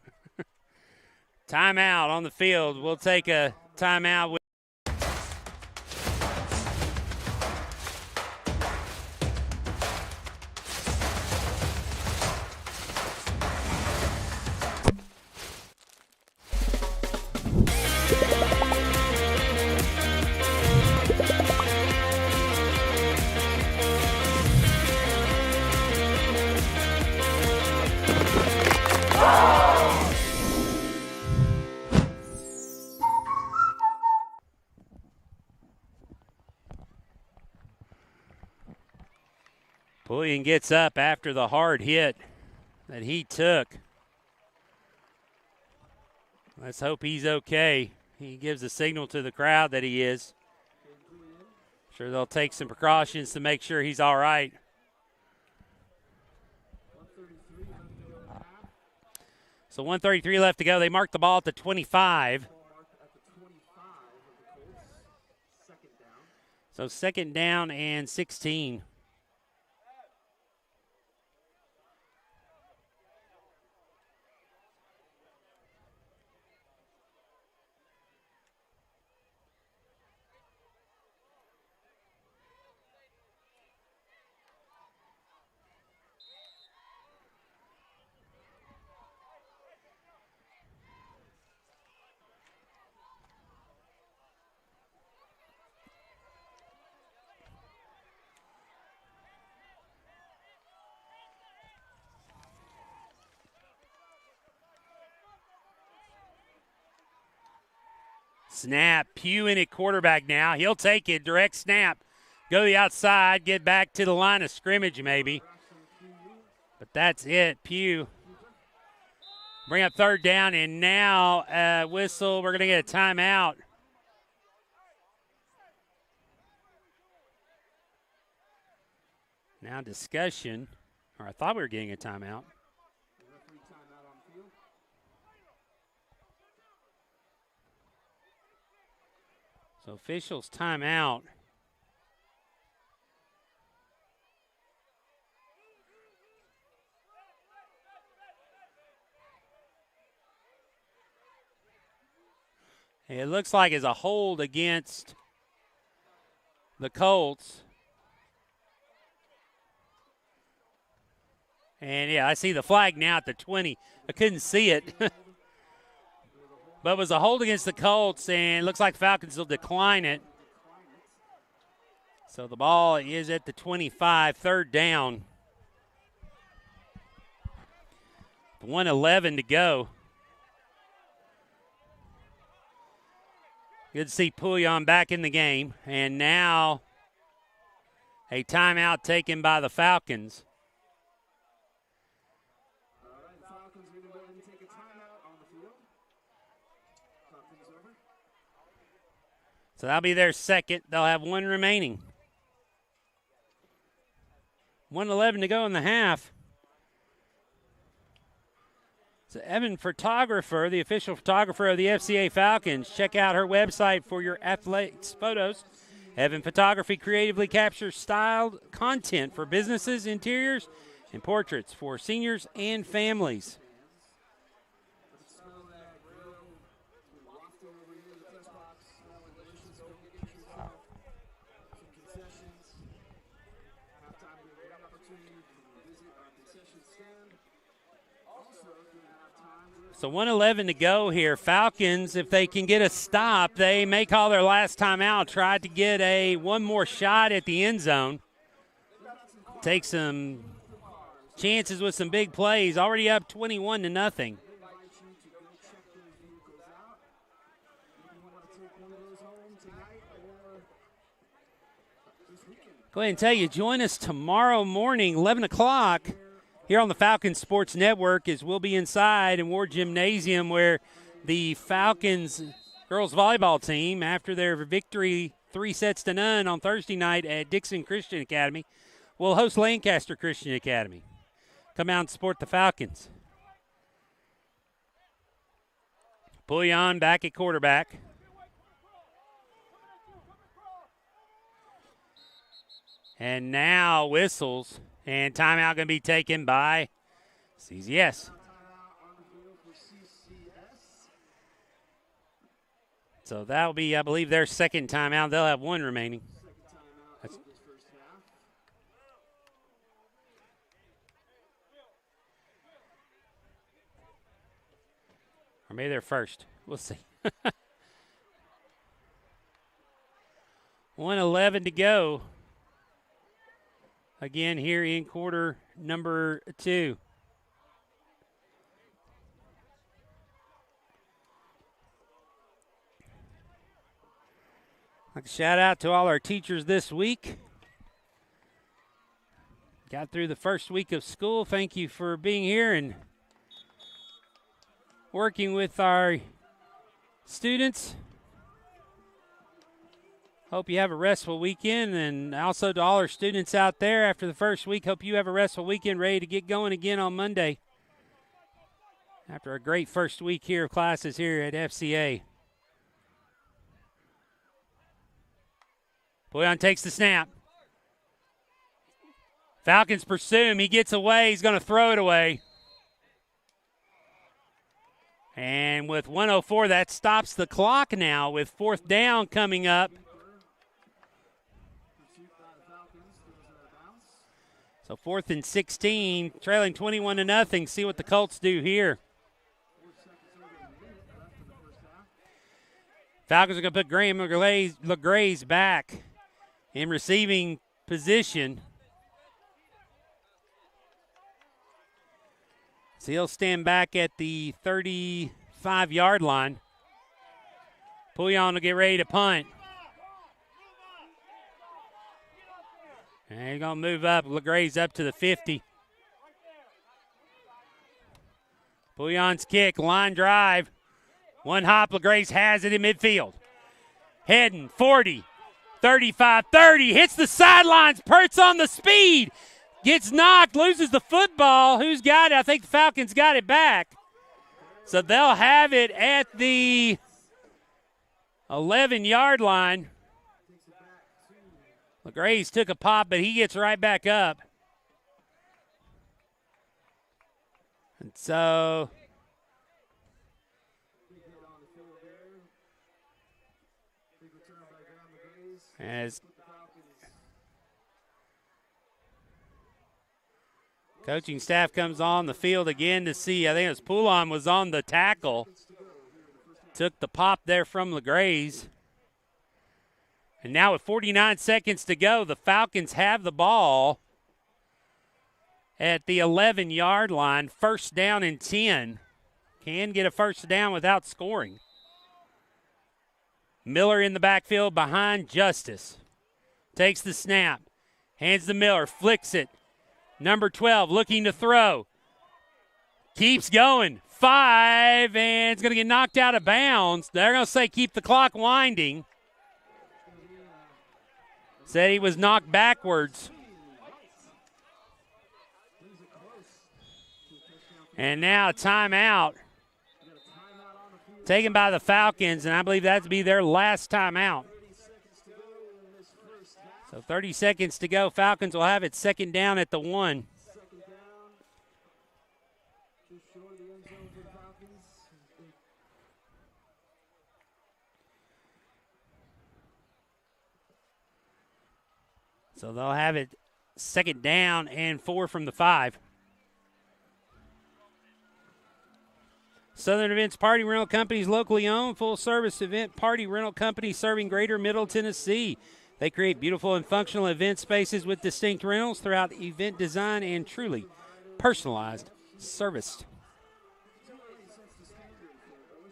A: Timeout on the field. We'll take a timeout. Pouillon gets up after the hard hit that he took. Let's hope he's okay. He gives a signal to the crowd that he is. Sure they'll take some precautions to make sure he's all right. So 1:33 left to go. They mark the ball at the 25. So 2nd down and 16. Snap. Pugh in at quarterback now. He'll take it. Direct snap. Go to the outside. Get back to the line of scrimmage maybe. But that's it. Pugh. Bring up 3rd down. And now whistle. We're going to get a timeout. Now discussion. Or I thought we were getting a timeout. So officials timeout. It looks like it's a hold against the Colts. And, yeah, I see the flag now at the 20. I couldn't see it. But it was a hold against the Colts, and it looks like Falcons will decline it. So the ball is at the 25, third down. 1:11 to go. Good to see Pouillon back in the game. And now a timeout taken by the Falcons.
C: All right, the Falcons are going to go ahead and take a timeout on the field. Clock is over.
A: So that'll be their second. They'll have one remaining. 1:11 to go in the half. So Evan Photographer, the official photographer of the FCA Falcons. Check out her website for your athletics photos. Evan Photography creatively captures styled content for businesses, interiors, and portraits for seniors and families. So 1:11 to go here. Falcons, if they can get a stop, they may call their last timeout. Tried to get one more shot at the end zone. Take some chances with some big plays. Already up 21-0. Go ahead and tell you, join us tomorrow morning, 11 o'clock. Here on the Falcons Sports Network, as we'll be inside in Ward Gymnasium where the Falcons girls volleyball team, after their victory 3-0 on Thursday night at Dixon Christian Academy, will host Lancaster Christian Academy. Come out and support the Falcons. Pouillon back at quarterback. And now whistles. And timeout going to be taken by CCS. So that'll be, I believe, their second timeout. They'll have one remaining. Or maybe they're first. We'll see. 1:11 to go. Again, here in quarter number 2. I'd like to shout out to all our teachers this week. Got through the first week of school. Thank you for being here and working with our students. Hope you have a restful weekend, and also to all our students out there after the first week, hope you have a restful weekend ready to get going again on Monday after a great first week here of classes here at FCA. Pouillon takes the snap. Falcons pursue him. He gets away. He's going to throw it away. And with 1:04, that stops the clock now with fourth down coming up. So 4th and 16, trailing 21-0. See what the Colts do here. Falcons are going to put Graham LeGraze back in receiving position. So he'll stand back at the 35-yard line. Pouillon will get ready to punt. And he's going to move up. LeGraze up to the 50. Pouillon's kick, line drive. One hop, LeGraze has it in midfield. Heading, 40, 35, 30. Hits the sidelines, Pertz on the speed. Gets knocked, loses the football. Who's got it? I think the Falcons got it back. So they'll have it at the 11-yard line. LeGraze took a pop, but he gets right back up. And so As coaching staff comes on the field again to see, I think it was Poulon was on the tackle. Took the pop there from LeGrays. And now with 49 seconds to go, the Falcons have the ball at the 11-yard line. First down and 10. Can get a first down without scoring. Miller in the backfield behind Justice. Takes the snap. Hands to Miller. Flicks it. Number 12 looking to throw. Keeps going. 5, and it's going to get knocked out of bounds. They're going to say keep the clock winding. Said he was knocked backwards. And now a timeout taken by the Falcons, and I believe that to be their last timeout. So 30 seconds to go. Falcons will have it second down at the 1. So they'll have it second down and 4 from the 5. Southern Events Party Rental Company's locally owned full-service event party rental company serving greater Middle Tennessee. They create beautiful and functional event spaces with distinct rentals throughout event design and truly personalized service.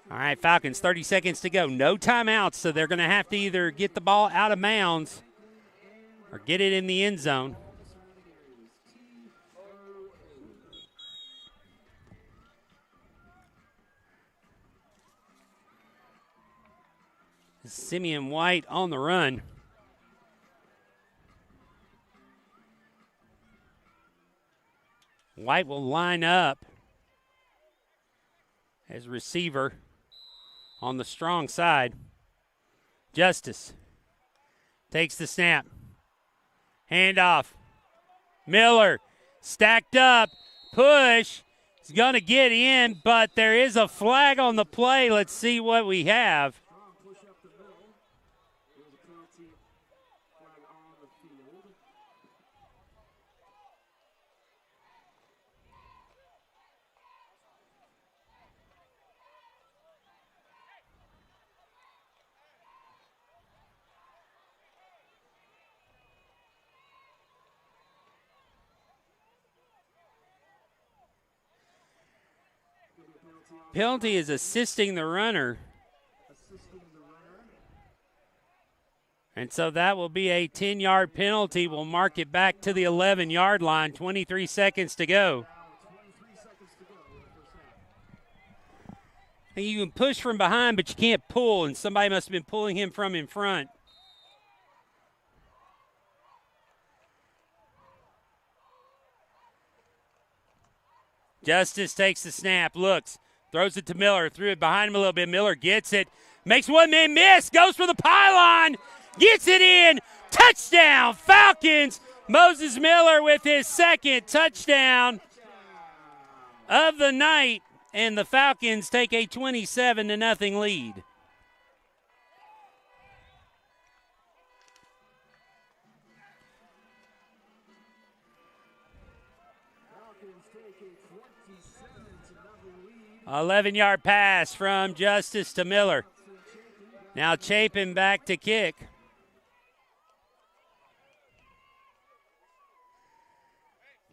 A: All right, Falcons, 30 seconds to go. No timeouts, so they're going to have to either get the ball out of bounds or get it in the end zone. Simeon White on the run. White will line up as receiver on the strong side. Justice takes the snap. Handoff. Miller stacked up. Push. He's going to get in, but there is a flag on the play. Let's see what we have. Penalty is assisting the runner. And so that will be a 10-yard penalty. We'll mark it back to the 11-yard line. 23 seconds to go. And you can push from behind, but you can't pull, and somebody must have been pulling him from in front. Justice takes the snap, looks. Throws it to Miller, threw it behind him a little bit. Miller gets it, makes one man miss, goes for the pylon, gets it in. Touchdown, Falcons. Moses Miller with his second touchdown of the night, and the Falcons take a 27-0 lead.
C: Falcons take a 27-0 lead.
A: 11-yard pass from Justice to Miller. Now Chapin back to kick.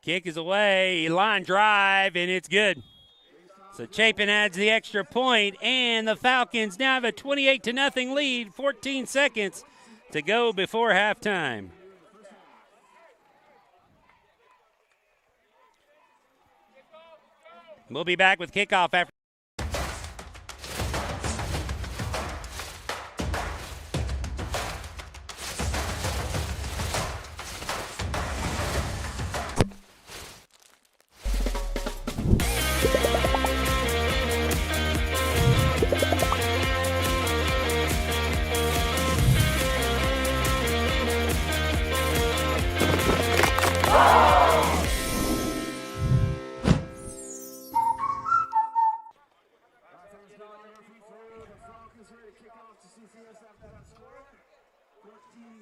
A: Kick is away, line drive, and it's good. So Chapin adds the extra point, and the Falcons now have a 28-0 lead, 14 seconds to go before halftime. We'll be back with kickoff after.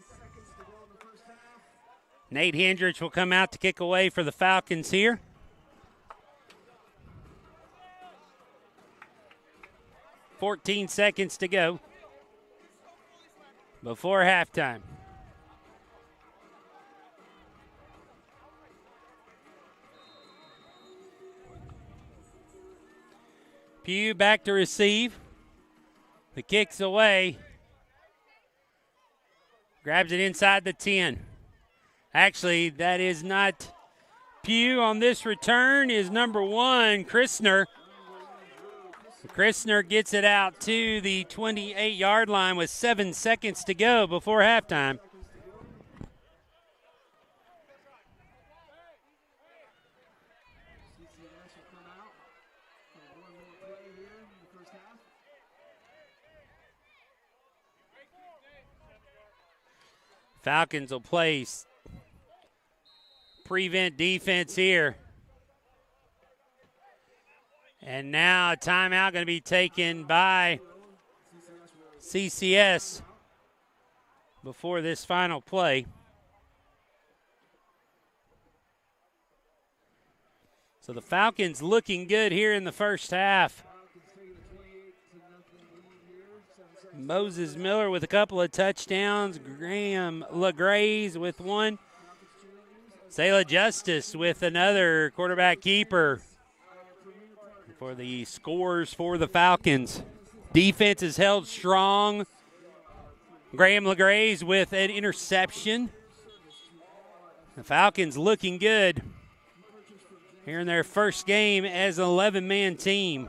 C: seconds to go in the first half.
A: Nate Hendricks will come out to kick away for the Falcons here. .14 seconds to go before halftime. Pugh back to receive. The kick's away. Grabs it inside the 10. Actually, that is not Pugh on this return, is number 1, Christner. Christner gets it out to the 28-yard line with 7 seconds to go before halftime.
C: CCS will come out for one more play here in the first half.
A: Falcons will place prevent defense here. And now a timeout going to be taken by CCS before this final play. So the Falcons looking good here in the first half. Moses Miller with a couple of touchdowns. Graham LaGraze with one. Selah Justice with another quarterback keeper for the scores for the Falcons. Defense is held strong. Graham LaGraze with an interception. The Falcons looking good here in their first game as an 11-man team.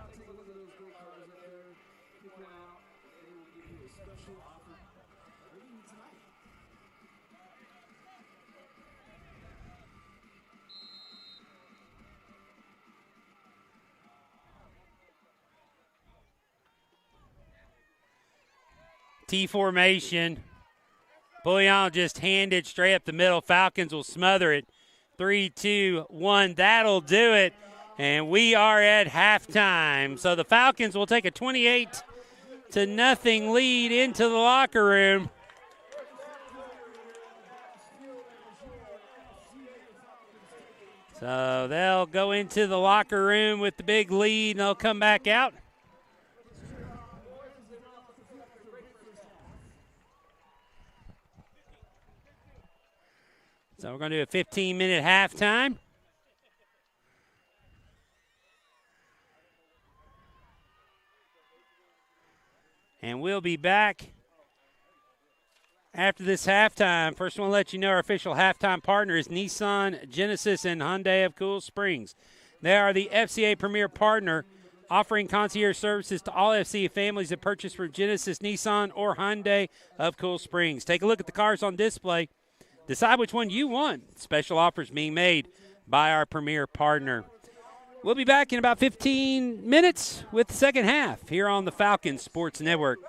A: T formation. Bouillon will just hand it straight up the middle. Falcons will smother it. 3, 2, 1. That'll do it. And we are at halftime. So the Falcons will take a 28-0 lead into the locker room. So they'll go into the locker room with the big lead, and they'll come back out. So we're going to do a 15-minute halftime. And we'll be back after this halftime. First, I want to let you know our official halftime partner is Nissan, Genesis, and Hyundai of Cool Springs. They are the FCA premier partner, offering concierge services to all FCA families that purchase from Genesis, Nissan, or Hyundai of Cool Springs. Take a look at the cars on display. Decide which one you want. Special offers being made by our premier partner. We'll be back in about 15 minutes with the second half here on the Falcons Sports Network.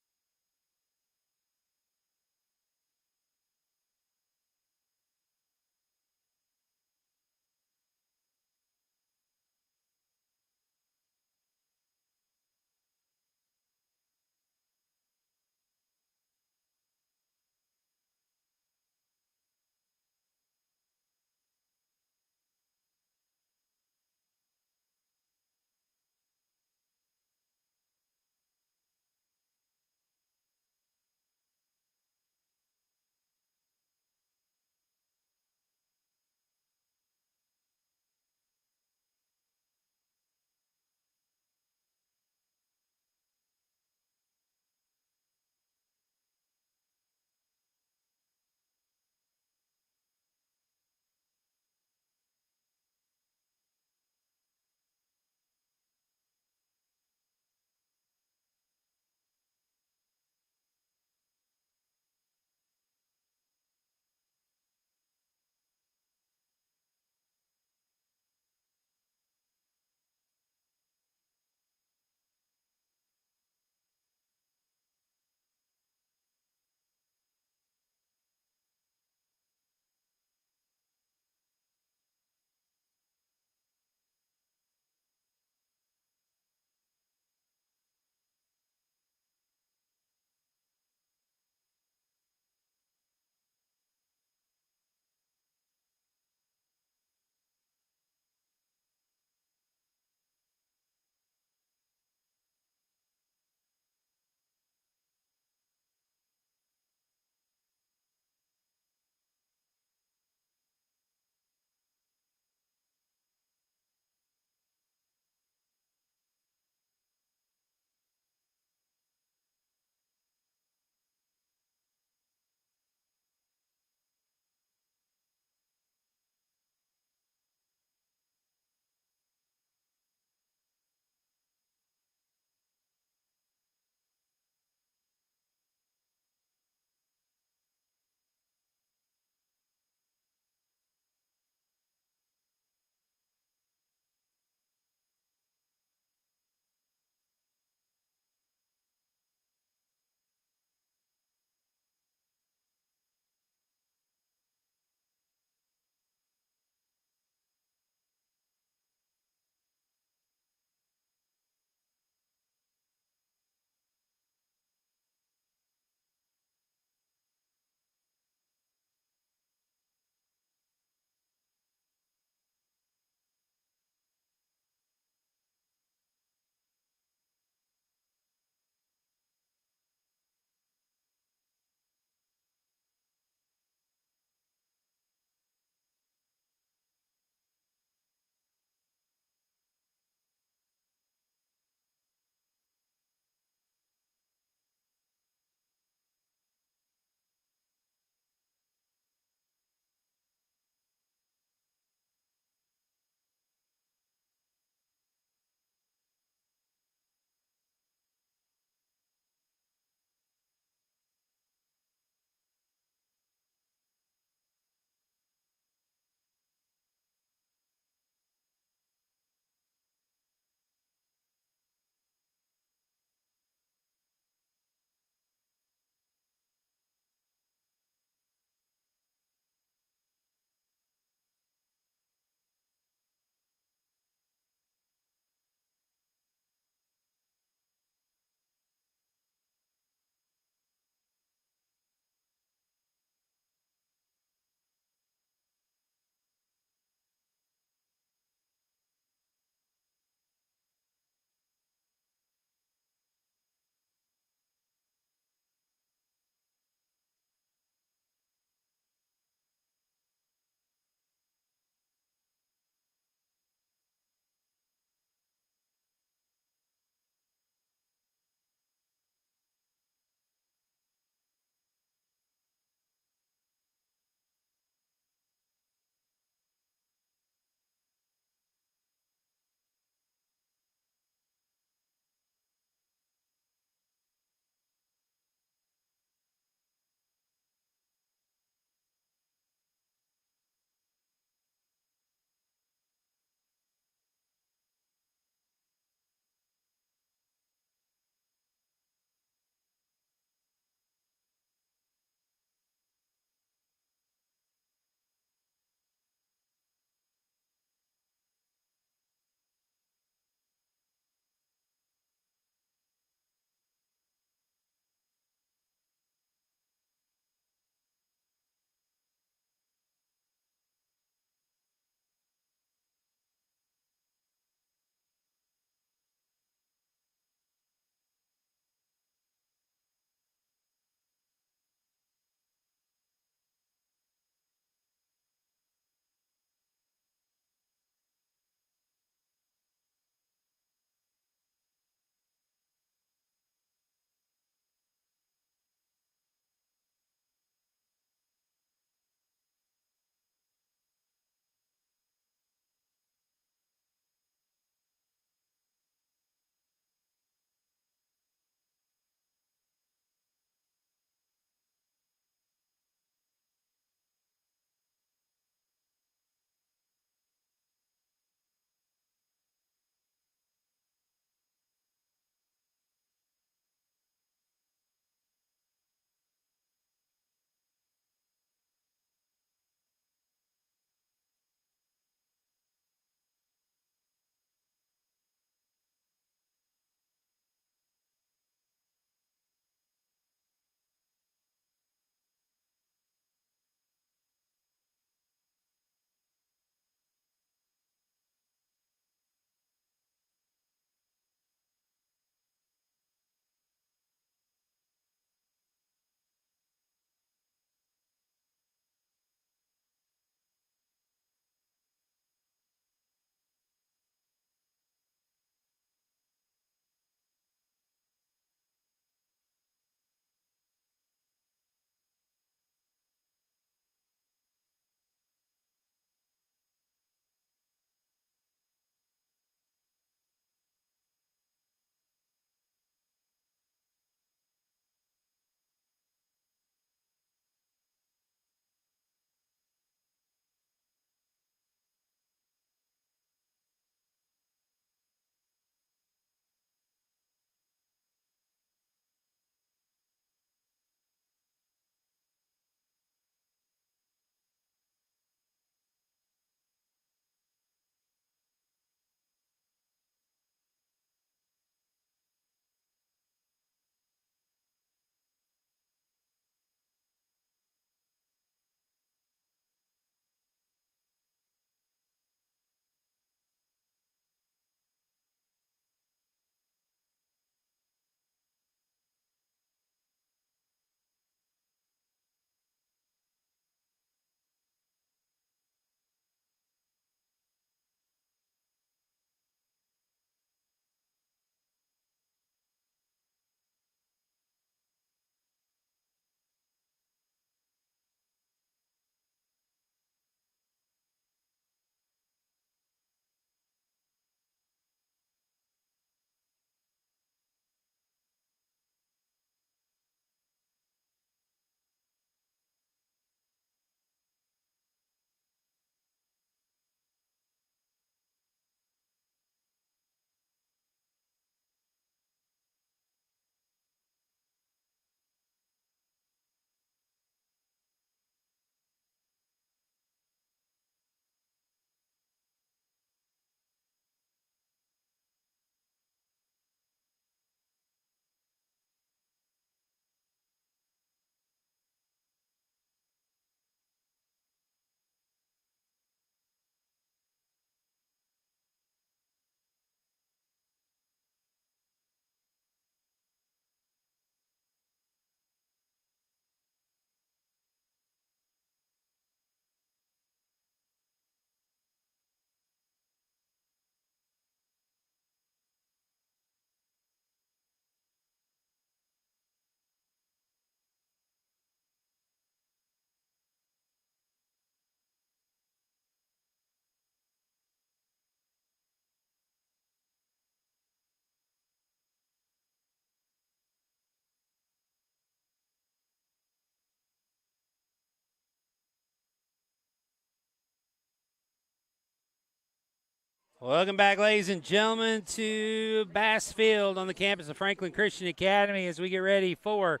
A: Welcome back, ladies and gentlemen, to Bass Field on the campus of Franklin Christian Academy as we get ready for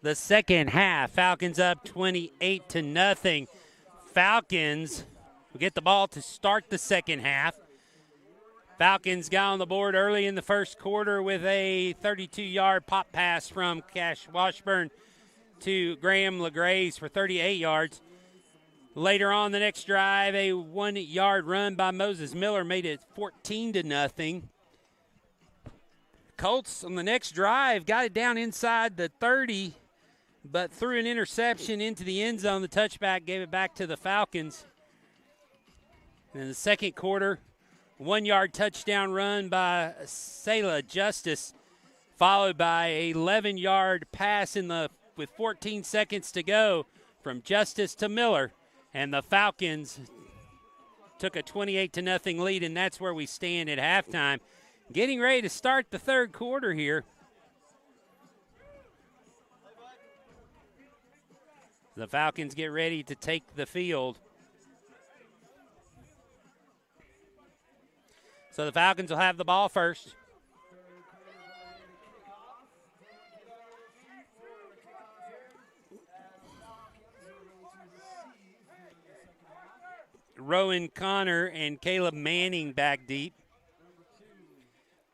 A: the second half. Falcons up 28-0. Falcons will get the ball to start the second half. Falcons got on the board early in the first quarter with a 32-yard pop pass from Cash Washburn to Graham LeGrace for 38 yards. Later on the next drive, a 1-yard run by Moses Miller made it 14-0. Colts on the next drive got it down inside the 30, but threw an interception into the end zone. The touchback gave it back to the Falcons. In the second quarter, 1-yard touchdown run by Selah Justice, followed by a 11-yard pass with 14 seconds to go from Justice to Miller. And the Falcons took a 28-0 lead, and that's where we stand at halftime. Getting ready to start the third quarter here. The Falcons get ready to take the field. So the Falcons will have the ball first. Rowan Connor and Caleb Manning back deep,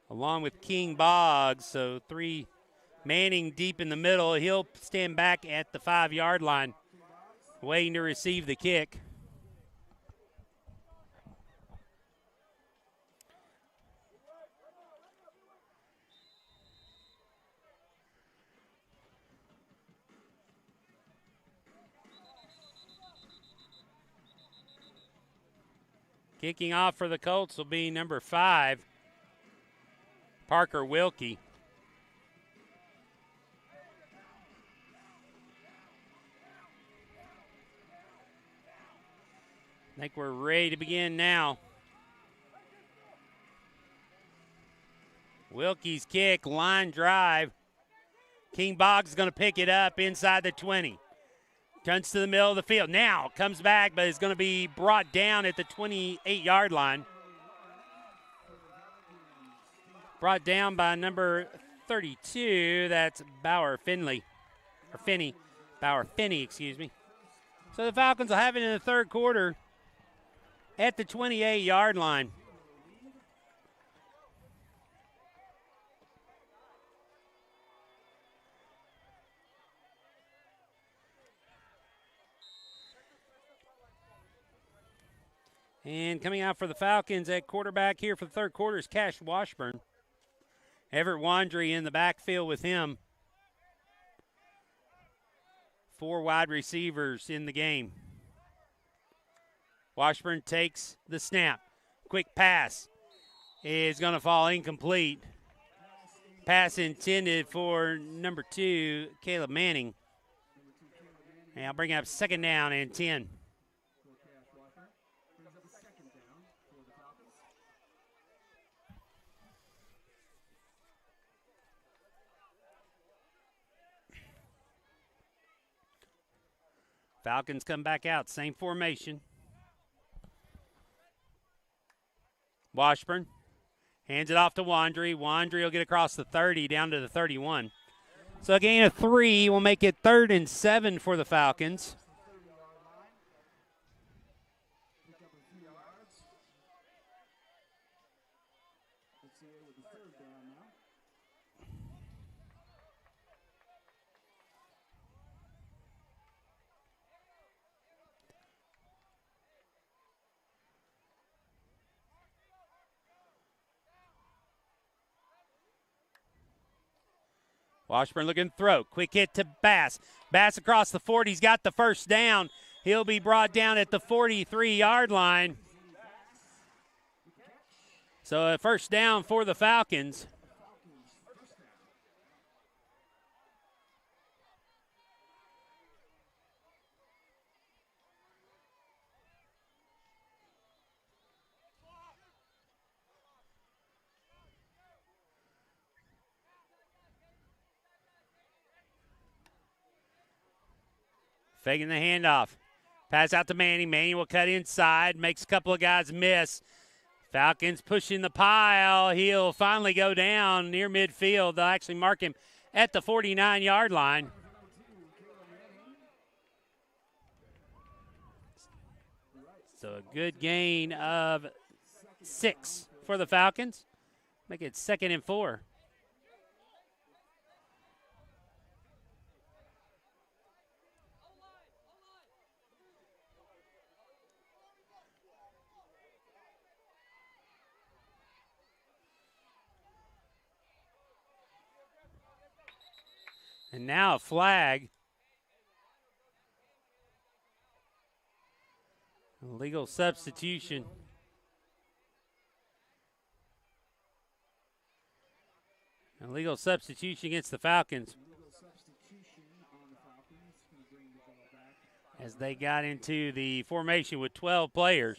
A: along with King Boggs. So 3 Manning deep in the middle. He'll stand back at the 5-yard line, waiting to receive the kick. Kicking off for the Colts will be number 5, Parker Wilkie. I think we're ready to begin now. Wilkie's kick, line drive. King Boggs is going to pick it up inside the 20. Turns to the middle of the field. Now comes back, but is going to be brought down at the 28-yard line. Brought down by number 32. That's Bauer Finney. Excuse me. So the Falcons will have it in the third quarter at the 28-yard line. And coming out for the Falcons at quarterback here for the third quarter is Cash Washburn. Everett Wandry in the backfield with him. 4 wide receivers in the game. Washburn takes the snap. Quick pass is going to fall incomplete. Pass intended for number 2, Caleb Manning. And I'll bring up second down and 10. Falcons come back out, same formation. Washburn hands it off to Wandry. Wandry will get across the 30 down to the 31. So a gain of 3 will make it 3rd and 7 for the Falcons. Washburn looking to throw. Quick hit to Bass. Bass across the 40. He's got the first down. He'll be brought down at the 43-yard line. So a first down for the Falcons. Faking the handoff. Pass out to Manning. Manning will cut inside. Makes a couple of guys miss. Falcons pushing the pile. He'll finally go down near midfield. They'll actually mark him at the 49-yard line. So a good gain of 6 for the Falcons. Make it 2nd and 4. And now a flag. Illegal substitution. Illegal substitution against the Falcons. As they got into the formation with 12 players.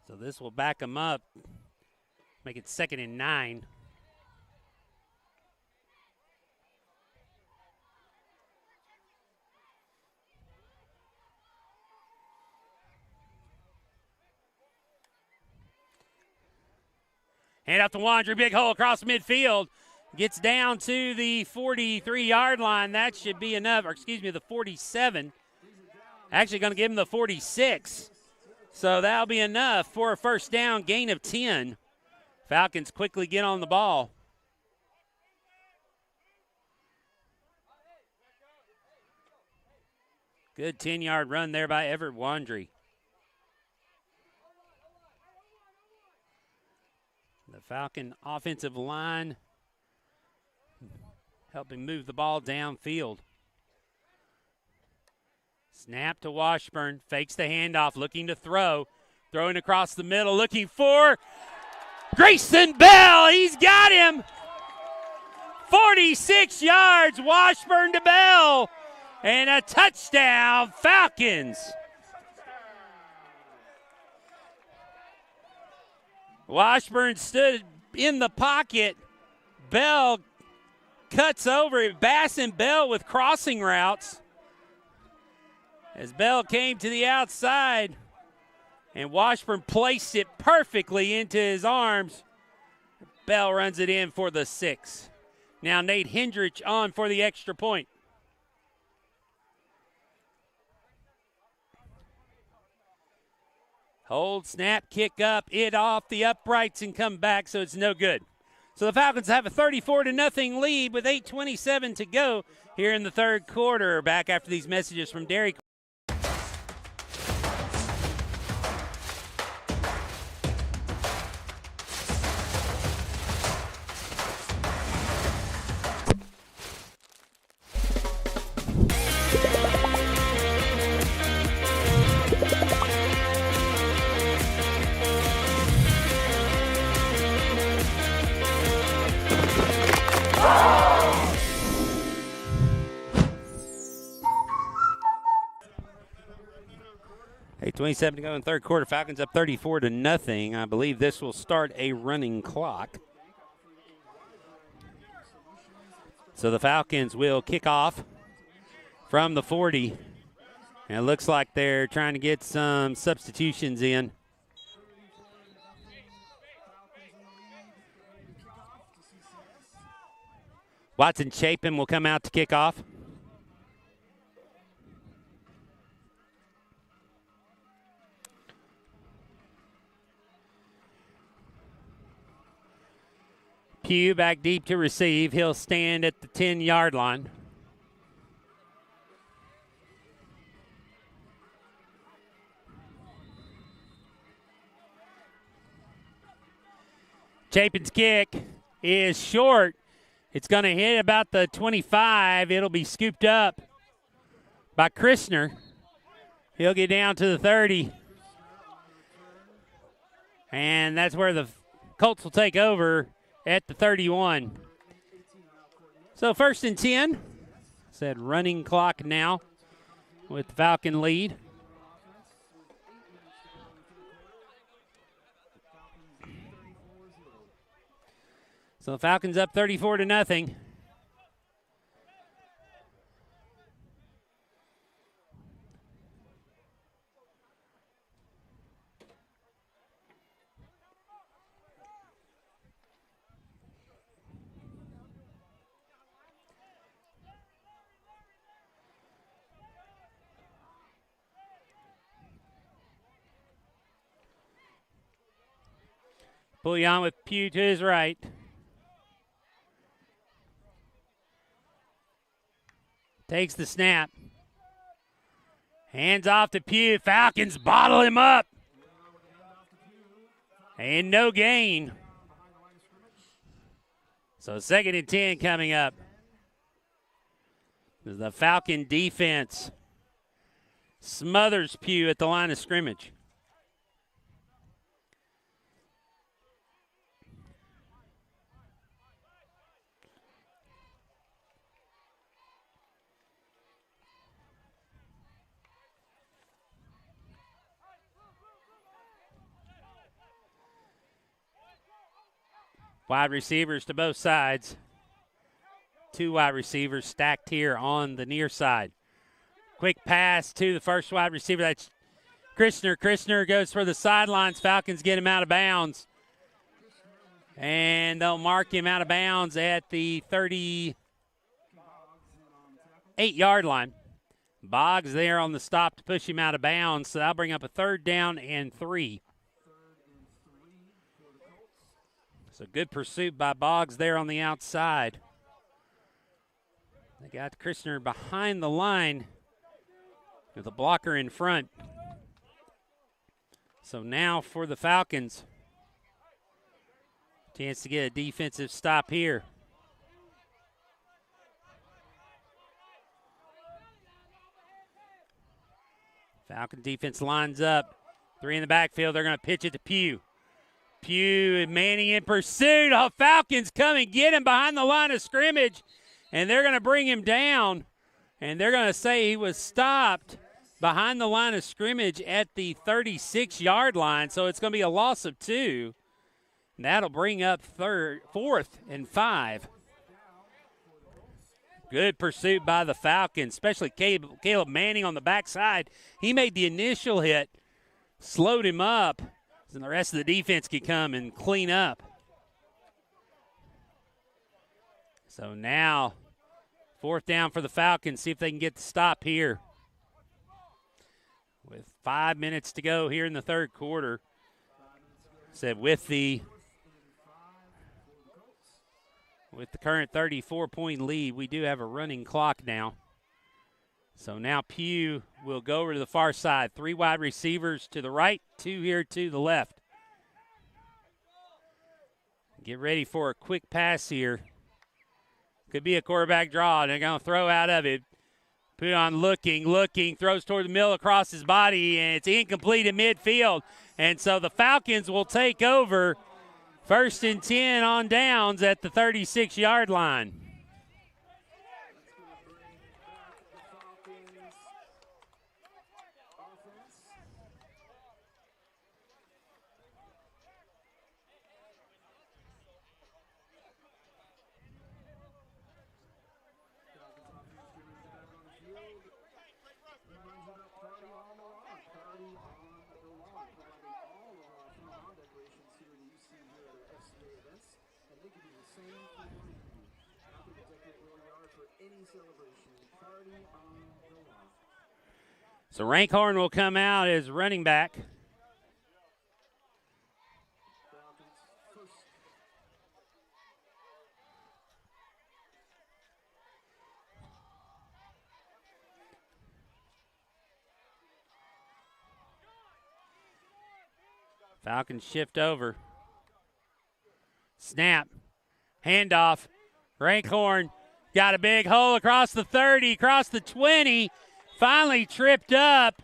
A: So this will back them up. Make it 2nd and 9. Hand out to Wandry, big hole across midfield. Gets down to the 43-yard line. That should be enough, or excuse me, the 47. Actually going to give him the 46. So that'll be enough for a first down, gain of 10. Falcons quickly get on the ball. Good 10-yard run there by Everett Wandry. The Falcon offensive line helping move the ball downfield. Snap to Washburn, fakes the handoff, looking to throw. Throwing across the middle, looking for Grayson Bell. He's got him. 46 yards, Washburn to Bell. And a touchdown, Falcons. Washburn stood in the pocket. Bell cuts over it. Bass and Bell with crossing routes. As Bell came to the outside, and Washburn placed it perfectly into his arms. Bell runs it in for the 6. Now Nate Hendrich on for the extra point. Hold, snap, kick up, it off the uprights and come back, so it's no good. So the Falcons have a 34-0 lead with 8:27 to go here in the third quarter. Back after these messages from Dairy Queen. Hey, 27 to go in third quarter. Falcons up 34-0. I believe this will start a running clock. So the Falcons will kick off from the 40. And it looks like they're trying to get some substitutions in. Watson Chapin will come out to kick off. Pugh back deep to receive. He'll stand at the 10-yard line. Chapin's kick is short. It's going to hit about the 25. It'll be scooped up by Christner. He'll get down to the 30. And that's where the Colts will take over at the 31. So 1st and 10. Said running clock now with the Falcon lead. So the Falcons up 34-0. Pouillon with Pugh to his right. Takes the snap. Hands off to Pugh. Falcons bottle him up. And no gain. So 2nd and 10 coming up. The Falcon defense smothers Pugh at the line of scrimmage. Wide receivers to both sides. 2 wide receivers stacked here on the near side. Quick pass to the first wide receiver. That's Christner. Christner goes for the sidelines. Falcons get him out of bounds. And they'll mark him out of bounds at the 38-yard line. Boggs there on the stop to push him out of bounds. So that'll bring up a 3rd down and 3. So good pursuit by Boggs there on the outside. They got Christner behind the line with a blocker in front. So now for the Falcons, chance to get a defensive stop here. Falcon defense lines up. 3 in the backfield. They're going to pitch it to Pugh. Pugh and Manning in pursuit. Oh, Falcons come and get him behind the line of scrimmage, and they're going to bring him down, and they're going to say he was stopped behind the line of scrimmage at the 36-yard line, so it's going to be a loss of 2. And that'll bring up 4th and 5. Good pursuit by the Falcons, especially Caleb Manning on the backside. He made the initial hit, slowed him up, and the rest of the defense could come and clean up. So now, 4th down for the Falcons. See if they can get the stop here. With 5 minutes to go here in the 3rd quarter. Said with the current 34-point lead, we do have a running clock now. So now Pugh will go over to the far side. 3 wide receivers to the right, 2 here to the left. Get ready for a quick pass here. Could be a quarterback draw. They're going to throw out of it. Pouillon looking, throws toward the middle across his body, and it's incomplete in midfield. And so the Falcons will take over 1st and 10 on downs at the 36-yard line. So Rankhorn will come out as running back. Falcons shift over. Snap. Handoff. Rankhorn got a big hole across the 30, across the 20. Finally tripped up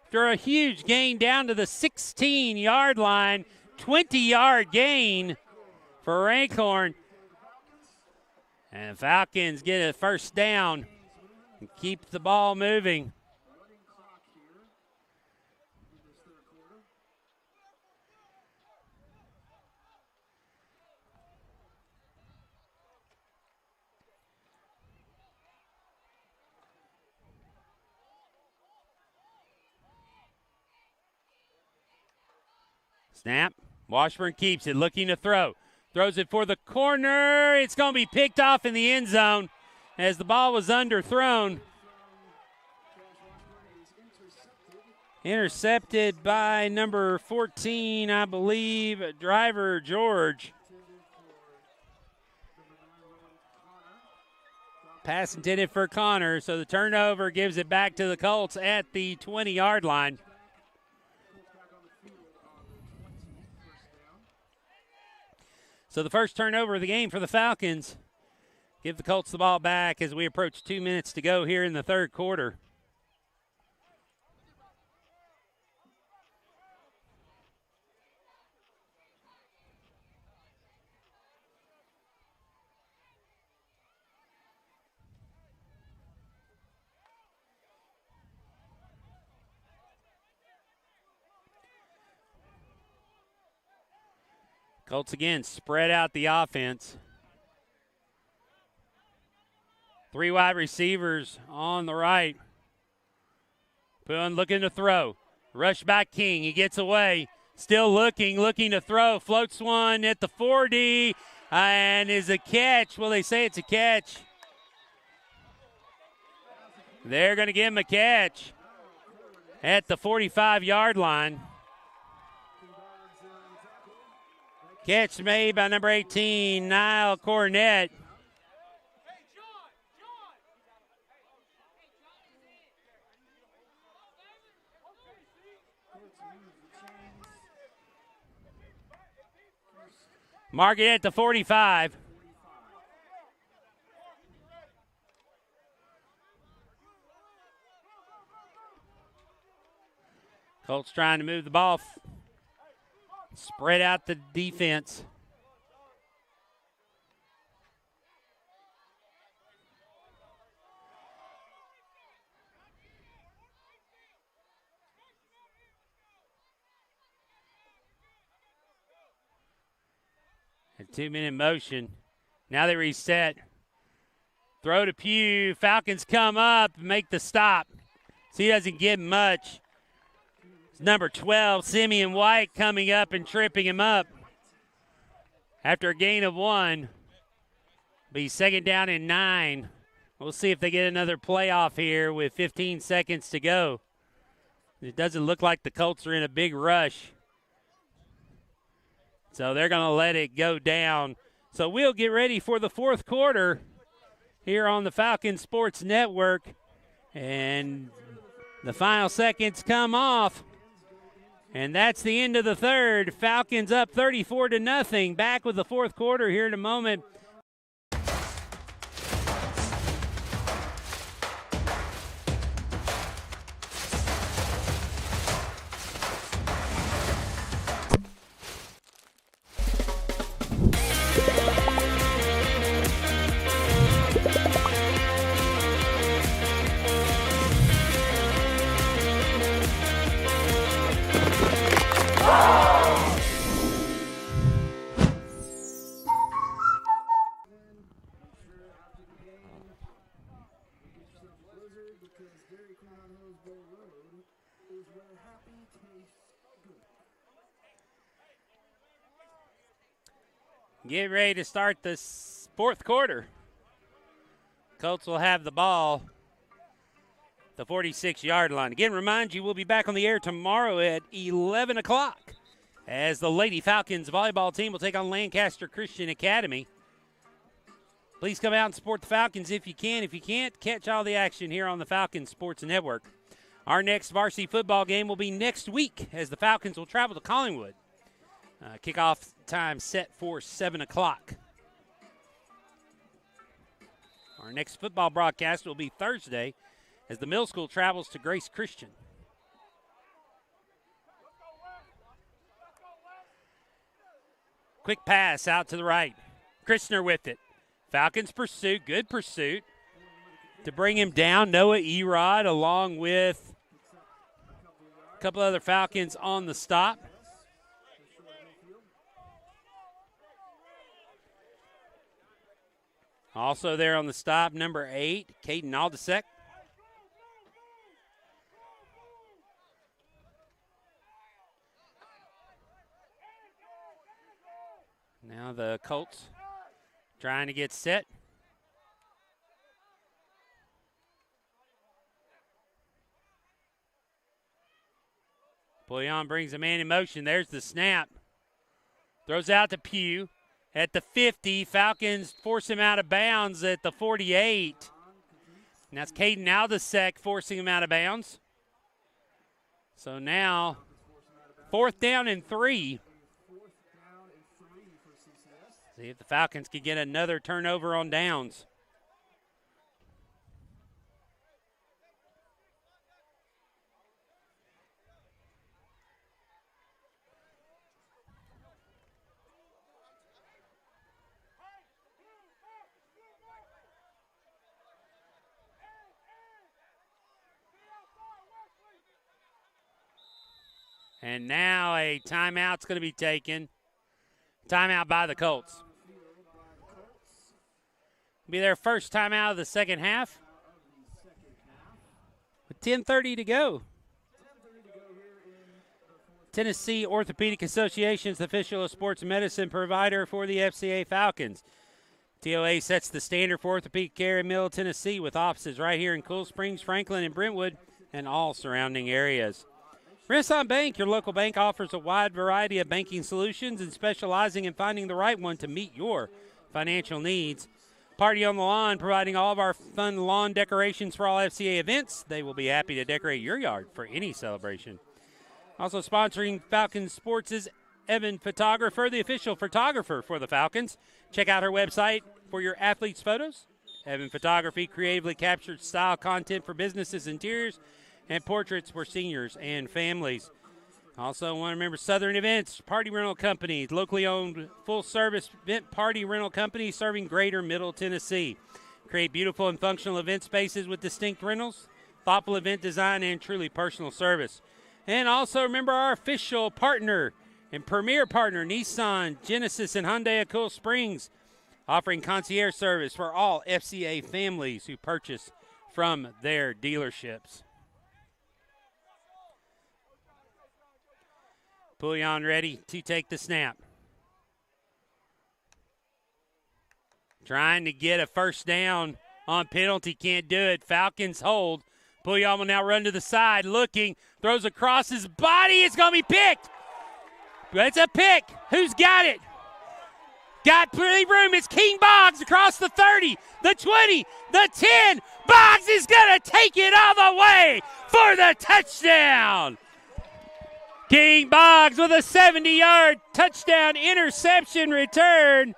A: after a huge gain down to the 16-yard line. 20-yard gain for Rankhorn. And Falcons get a 1st down and keep the ball moving. Snap. Washburn keeps it, looking to throw. Throws it for the corner. It's going to be picked off in the end zone as the ball was underthrown. Intercepted by number 14, I believe, driver George. Pass intended for Connor, so the turnover gives it back to the Colts at the 20-yard line. So the first turnover of the game for the Falcons. Give the Colts the ball back as we approach 2 minutes to go here in the third quarter. Colts again spread out the offense. 3 wide receivers on the right. Boone looking to throw. Rush back King. He gets away. Still looking to throw. Floats one at the 40 and is a catch. Well, they say it's a catch. They're going to give him a catch at the 45-yard line. Catch made by number 18, Niall Cornett. Mark it at the 45. Colts trying to move the ball. Spread out the defense. A 2-minute motion. Now they reset. Throw to Pugh. Falcons come up, make the stop. So he doesn't get much. Number 12, Simeon White, coming up and tripping him up. After a gain of 1. Be second down and 9. We'll see if they get another playoff here with 15 seconds to go. It doesn't look like the Colts are in a big rush. So they're going to let it go down. So we'll get ready for the fourth quarter here on the Falcon Sports Network. And the final seconds come off. And that's the end of the third. Falcons up 34-0. Back with the fourth quarter here in a moment. Get ready to start the fourth quarter. Colts will have the ball at the 46-yard line. Again, remind you, we'll be back on the air tomorrow at 11 o'clock as the Lady Falcons volleyball team will take on Lancaster Christian Academy. Please come out and support the Falcons if you can. If you can't, catch all the action here on the Falcon Sports Network. Our next varsity football game will be next week as the Falcons will travel to Collingwood. Kickoff time set for 7 o'clock. Our next football broadcast will be Thursday as the middle school travels to Grace Christian. Quick pass out to the right. Christner with it. Falcons pursuit, good pursuit. To bring him down, Noah Erod along with a couple other Falcons on the stop. Also there on the stop, number 8, Caden Aldisek. Now the Colts trying to get set. Pouillon brings a man in motion. There's the snap. Throws out to Pugh at the 50. Falcons force him out of bounds at the 48. And that's Caden Aldisek forcing him out of bounds. So now, 4th down and 3. See if the Falcons can get another turnover on downs. And now a timeout's going to be taken. Timeout by the Colts. Be their first timeout of the second half. With 10:30 to go. Tennessee Orthopedic Association's the official sports medicine provider for the FCA Falcons. TOA sets the standard for orthopedic care in Middle Tennessee with offices right here in Cool Springs, Franklin, and Brentwood, and all surrounding areas. Renaissance Bank, your local bank, offers a wide variety of banking solutions and specializing in finding the right one to meet your financial needs. Party on the Lawn, providing all of our fun lawn decorations for all FCA events. They will be happy to decorate your yard for any celebration. Also sponsoring Falcons Sports is Evan Photographer, the official photographer for the Falcons. Check out her website for your athletes' photos. Evan Photography creatively captured style content for businesses, interiors, and portraits for seniors and families. Also want to remember Southern Events, party rental company, locally owned full-service event party rental company serving greater Middle Tennessee. Create beautiful and functional event spaces with distinct rentals, thoughtful event design, and truly personal service. And also remember our official partner and premier partner, Nissan, Genesis, and Hyundai of Cool Springs, offering concierge service for all FCA families who purchase from their dealerships. Pouillon ready to take the snap. Trying to get a first down on penalty, can't do it. Falcons hold. Pouillon will now run to the side, looking, throws across his body. It's going to be picked. It's a pick. Who's got it? Got plenty of room. It's King Boggs across the 30, the 20, the 10. Boggs is going to take it all the way for the touchdown. King Boggs with a 70-yard touchdown interception return.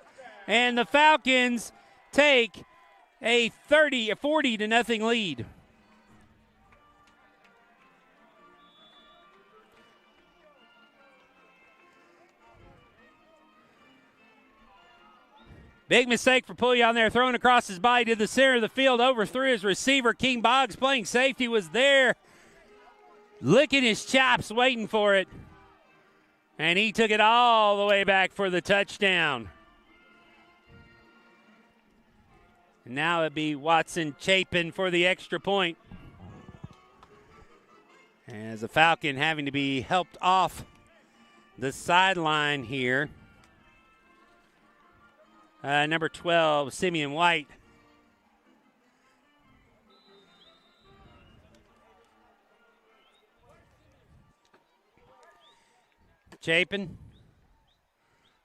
A: And the Falcons take a 40-0 lead. Big mistake for Pouillon there, throwing across his body to the center of the field, overthrew his receiver. King Boggs, playing safety, was there, licking his chops, waiting for it. And he took it all the way back for the touchdown. And now it'd be Watson Chapin for the extra point. As the Falcon having to be helped off the sideline here. Number 12, Simeon White. Chapin.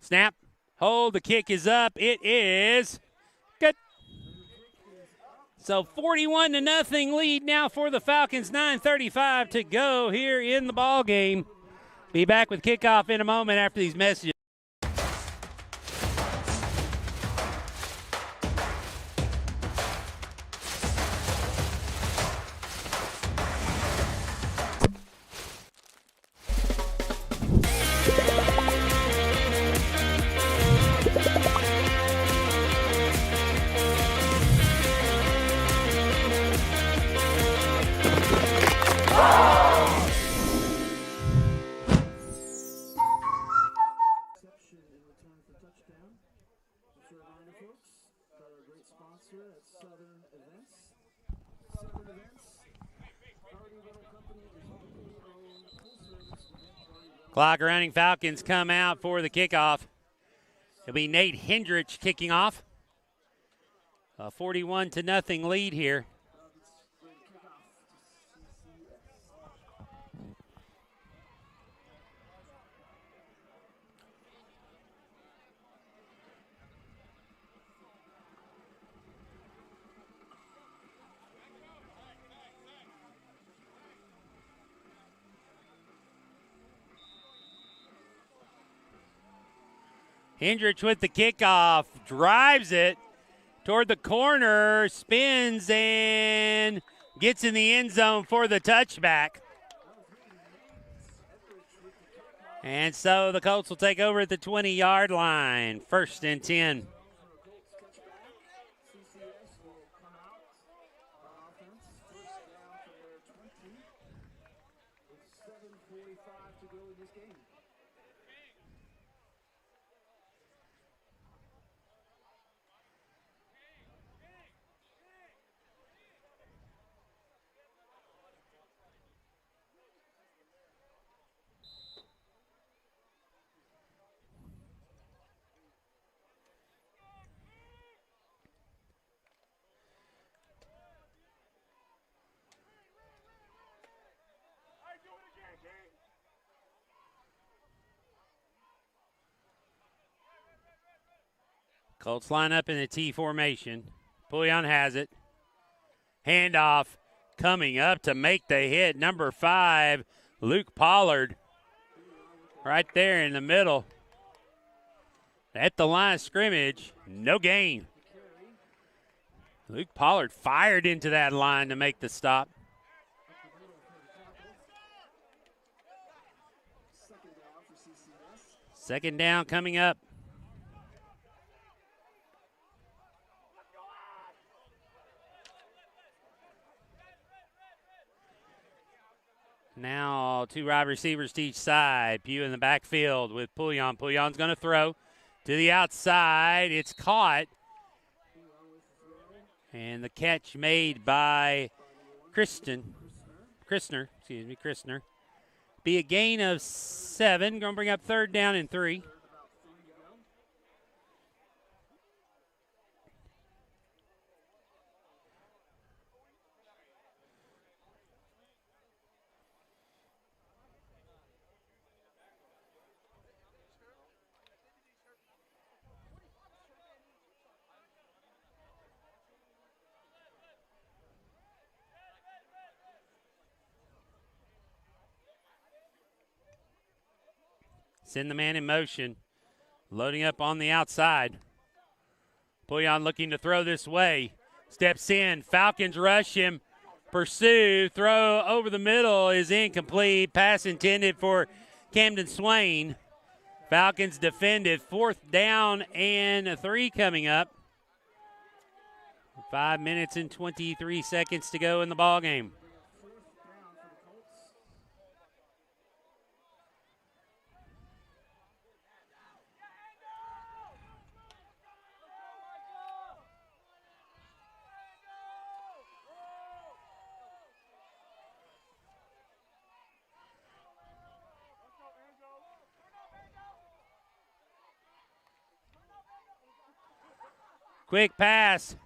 A: Snap. Hold. The kick is up. It is good. So 41-0 lead now for the Falcons. 9:35 to go here in the ball game. Be back with kickoff in a moment after these messages. Clock running. Falcons come out for the kickoff. It'll be Nate Hendrich kicking off. A 41-0 lead here. Hendricks with the kickoff, drives it toward the corner, spins, and gets in the end zone for the touchback. And so the Colts will take over at the 20-yard line, 1st and 10.
C: CCS will come out on offense. First down for their 20 with 7:45 to go in this game.
A: Colts line up in the T formation. Pouillon has it. Handoff coming up to make the hit. Number 5, Luke Pollard, right there in the middle. At the line of scrimmage, no gain. Luke Pollard fired into that line to make the stop. Second down coming up. Now 2 wide receivers to each side. Pugh in the backfield with Pouillon. Pouillon's going to throw to the outside. It's caught. And the catch made by Christner. Be a gain of 7. Going to bring up 3rd down and 3. Send the man in motion. Loading up on the outside. Pouillon looking to throw this way. Steps in. Falcons rush him. Pursue. Throw over the middle is incomplete. Pass intended for Camden Swain. Falcons defended. 4th down and 3 coming up. 5 minutes and 23 seconds to go in the ball game. Quick pass.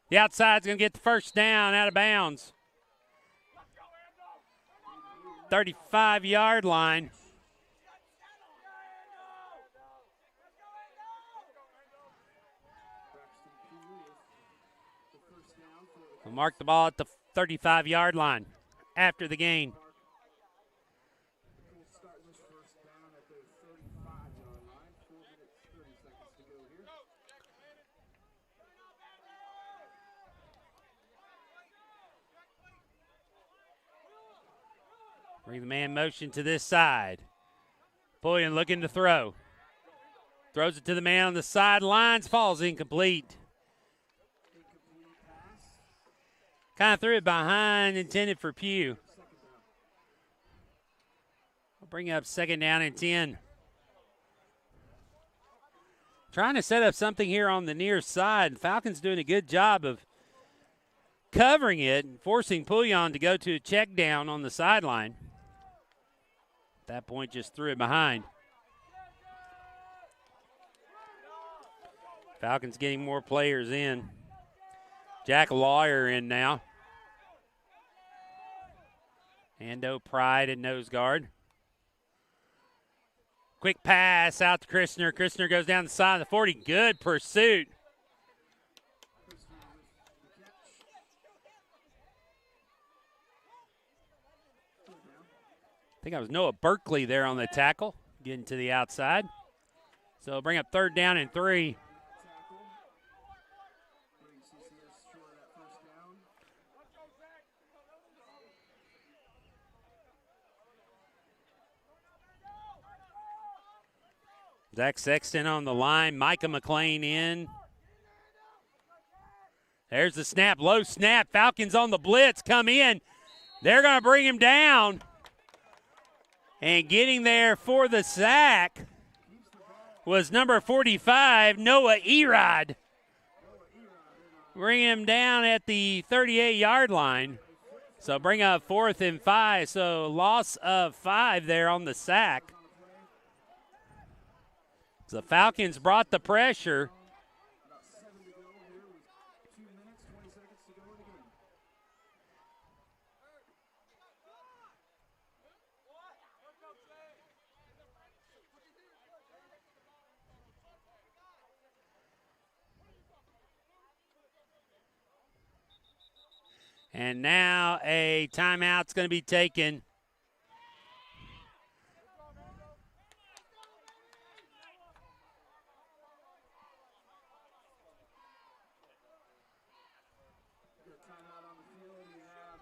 A: The outside's going to get the 1st down out of bounds. 35-yard line. We'll mark the ball at the 35-yard line after the gain. Bring the man motion to this side. Pouillon looking to throw. Throws it to the man on the sidelines. Falls incomplete. Kind of threw it behind, intended for Pugh. We'll bring up 2nd down and 10. Trying to set up something here on the near side. Falcons doing a good job of covering it and forcing Pouillon to go to a check down on the sideline. At that point, just threw it behind. Falcons getting more players in. Jack Lawyer in now. Ando Pride at nose guard. Quick pass out to Christner. Christner goes down the side of the 40. Good pursuit. I think I was Noah Berkeley there on the tackle, getting to the outside. So bring up 3rd down and 3.
C: Tackle. Bring CCS short of that first down.
A: Zach Sexton on the line. Micah McLean in. There's the snap. Low snap. Falcons on the blitz. Come in. They're going to bring him down. And getting there for the sack was number 45, Noah Erod. Bring him down at the 38-yard line. So bring up 4th and 5. So loss of 5 there on the sack. The Falcons brought the pressure.
C: About 7 to go here with 2 minutes, 20 seconds to go in the game.
A: And now a timeout's going to be taken.
C: Good timeout on the field. We have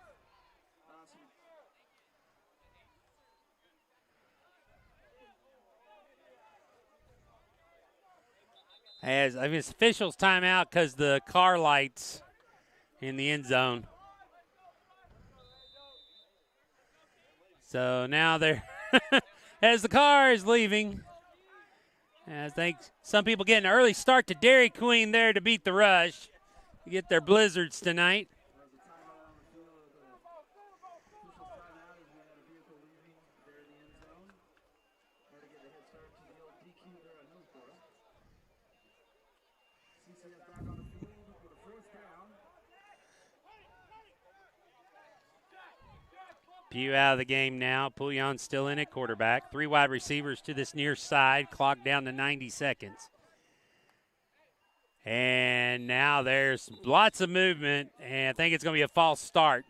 A: As I mean, it's officials timeout because the car lights in the end zone. So now they're as the car is leaving. I think some people get an early start to Dairy Queen there to beat the rush. To get their blizzards tonight.
C: there's a timeout on the field. The official timeout is we had a vehicle leaving there in the end zone. Had to get a head start to the old DQ there at Hillsborough. CCS back on the field with a 4th down.
A: Pugh out of the game now. Pouillon's still in at quarterback. 3 wide receivers to this near side. Clock down to 90 seconds. And now there's lots of movement, and I think it's going to be a false start.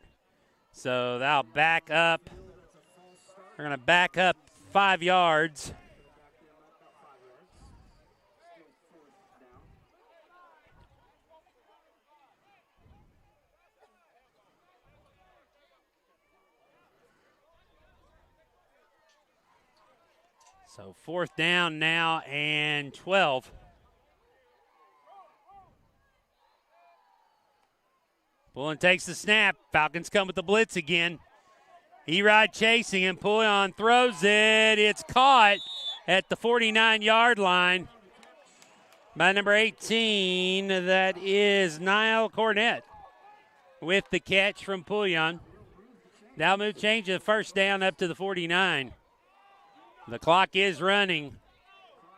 A: So that'll back up. They're going to back up 5 yards. So 4th down now and 12. Pullen takes the snap. Falcons come with the blitz again. Erod chasing him. Pouillon throws it. It's caught at the 49-yard line by number 18. That is Niall Cornett with the catch from Pouillon. Now move change the 1st down up to the 49. The clock is running,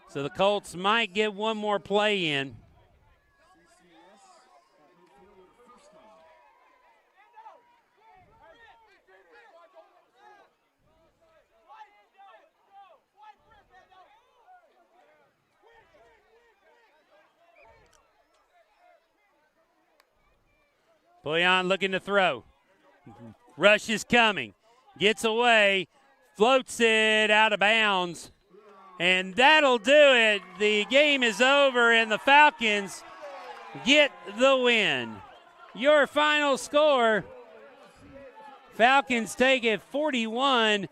A: so the Colts might get one more play in. Pouillon looking to throw. Rush is coming. Gets away. Floats it out of bounds. And that'll do it. The game is over, and the Falcons get the win. Your final score, Falcons take it 41-0.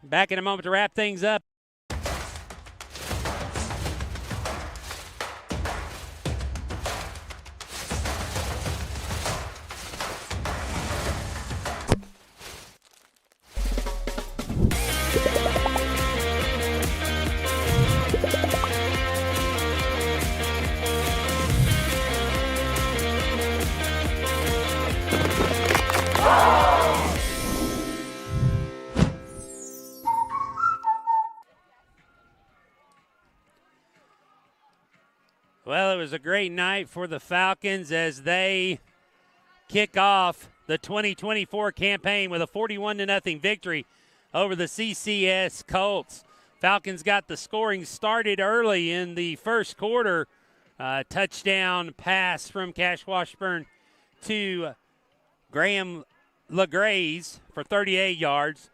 A: Back in a moment to wrap things up. Well, it was a great night for the Falcons as they kick off the 2024 campaign with a 41-0 victory over the CCS Colts. Falcons got the scoring started early in the first quarter. Touchdown pass from Cash Washburn to Graham LaGraze for 38 yards.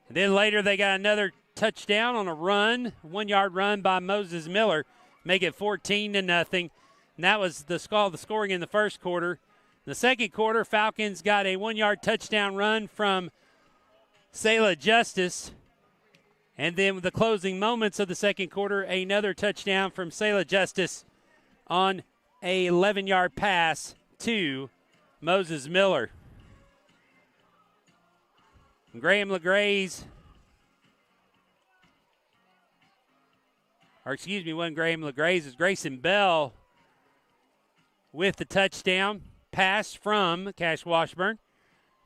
A: And then later they got another touchdown on a run, 1-yard run by Moses Miller, make it 14-0. And that was the scoring in the first quarter. In the second quarter, Falcons got a 1-yard touchdown run from Selah Justice. And then with the closing moments of the second quarter, another touchdown from Selah Justice on a 11-yard pass to Moses Miller. Graham LeGray's, wasn't Graham LeGray's, it's Grayson Bell with the touchdown pass from Cash Washburn.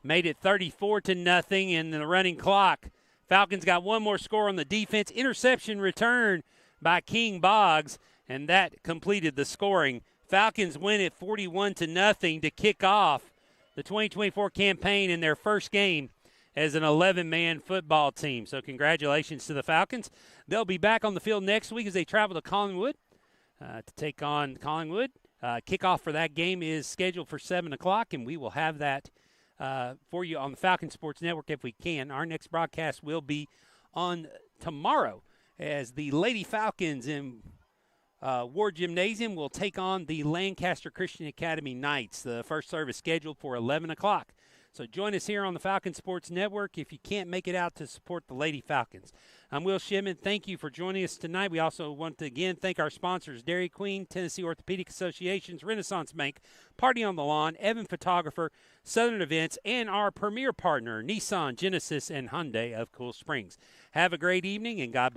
A: Made it 34-0 in the running clock. Falcons got one more score on the defense. Interception return by King Boggs, and that completed the scoring. Falcons win it 41-0 to kick off the 2024 campaign in their first game as an 11-man football team. So congratulations to the Falcons. They'll be back on the field next week as they travel to Collingwood to take on Collingwood. Kickoff for that game is scheduled for 7 o'clock, and we will have that for you on the Falcon Sports Network if we can. Our next broadcast will be on tomorrow as the Lady Falcons in Ward Gymnasium will take on the Lancaster Christian Academy Knights. The first service scheduled for 11 o'clock. So join us here on the Falcon Sports Network if you can't make it out to support the Lady Falcons. I'm Will Shipman. Thank you for joining us tonight. We also want to again thank our sponsors, Dairy Queen, Tennessee Orthopedic Association's Renaissance Bank, Party on the Lawn, Evan Photographer, Southern Events, and our premier partner, Nissan, Genesis, and Hyundai of Cool Springs. Have a great evening, and God bless.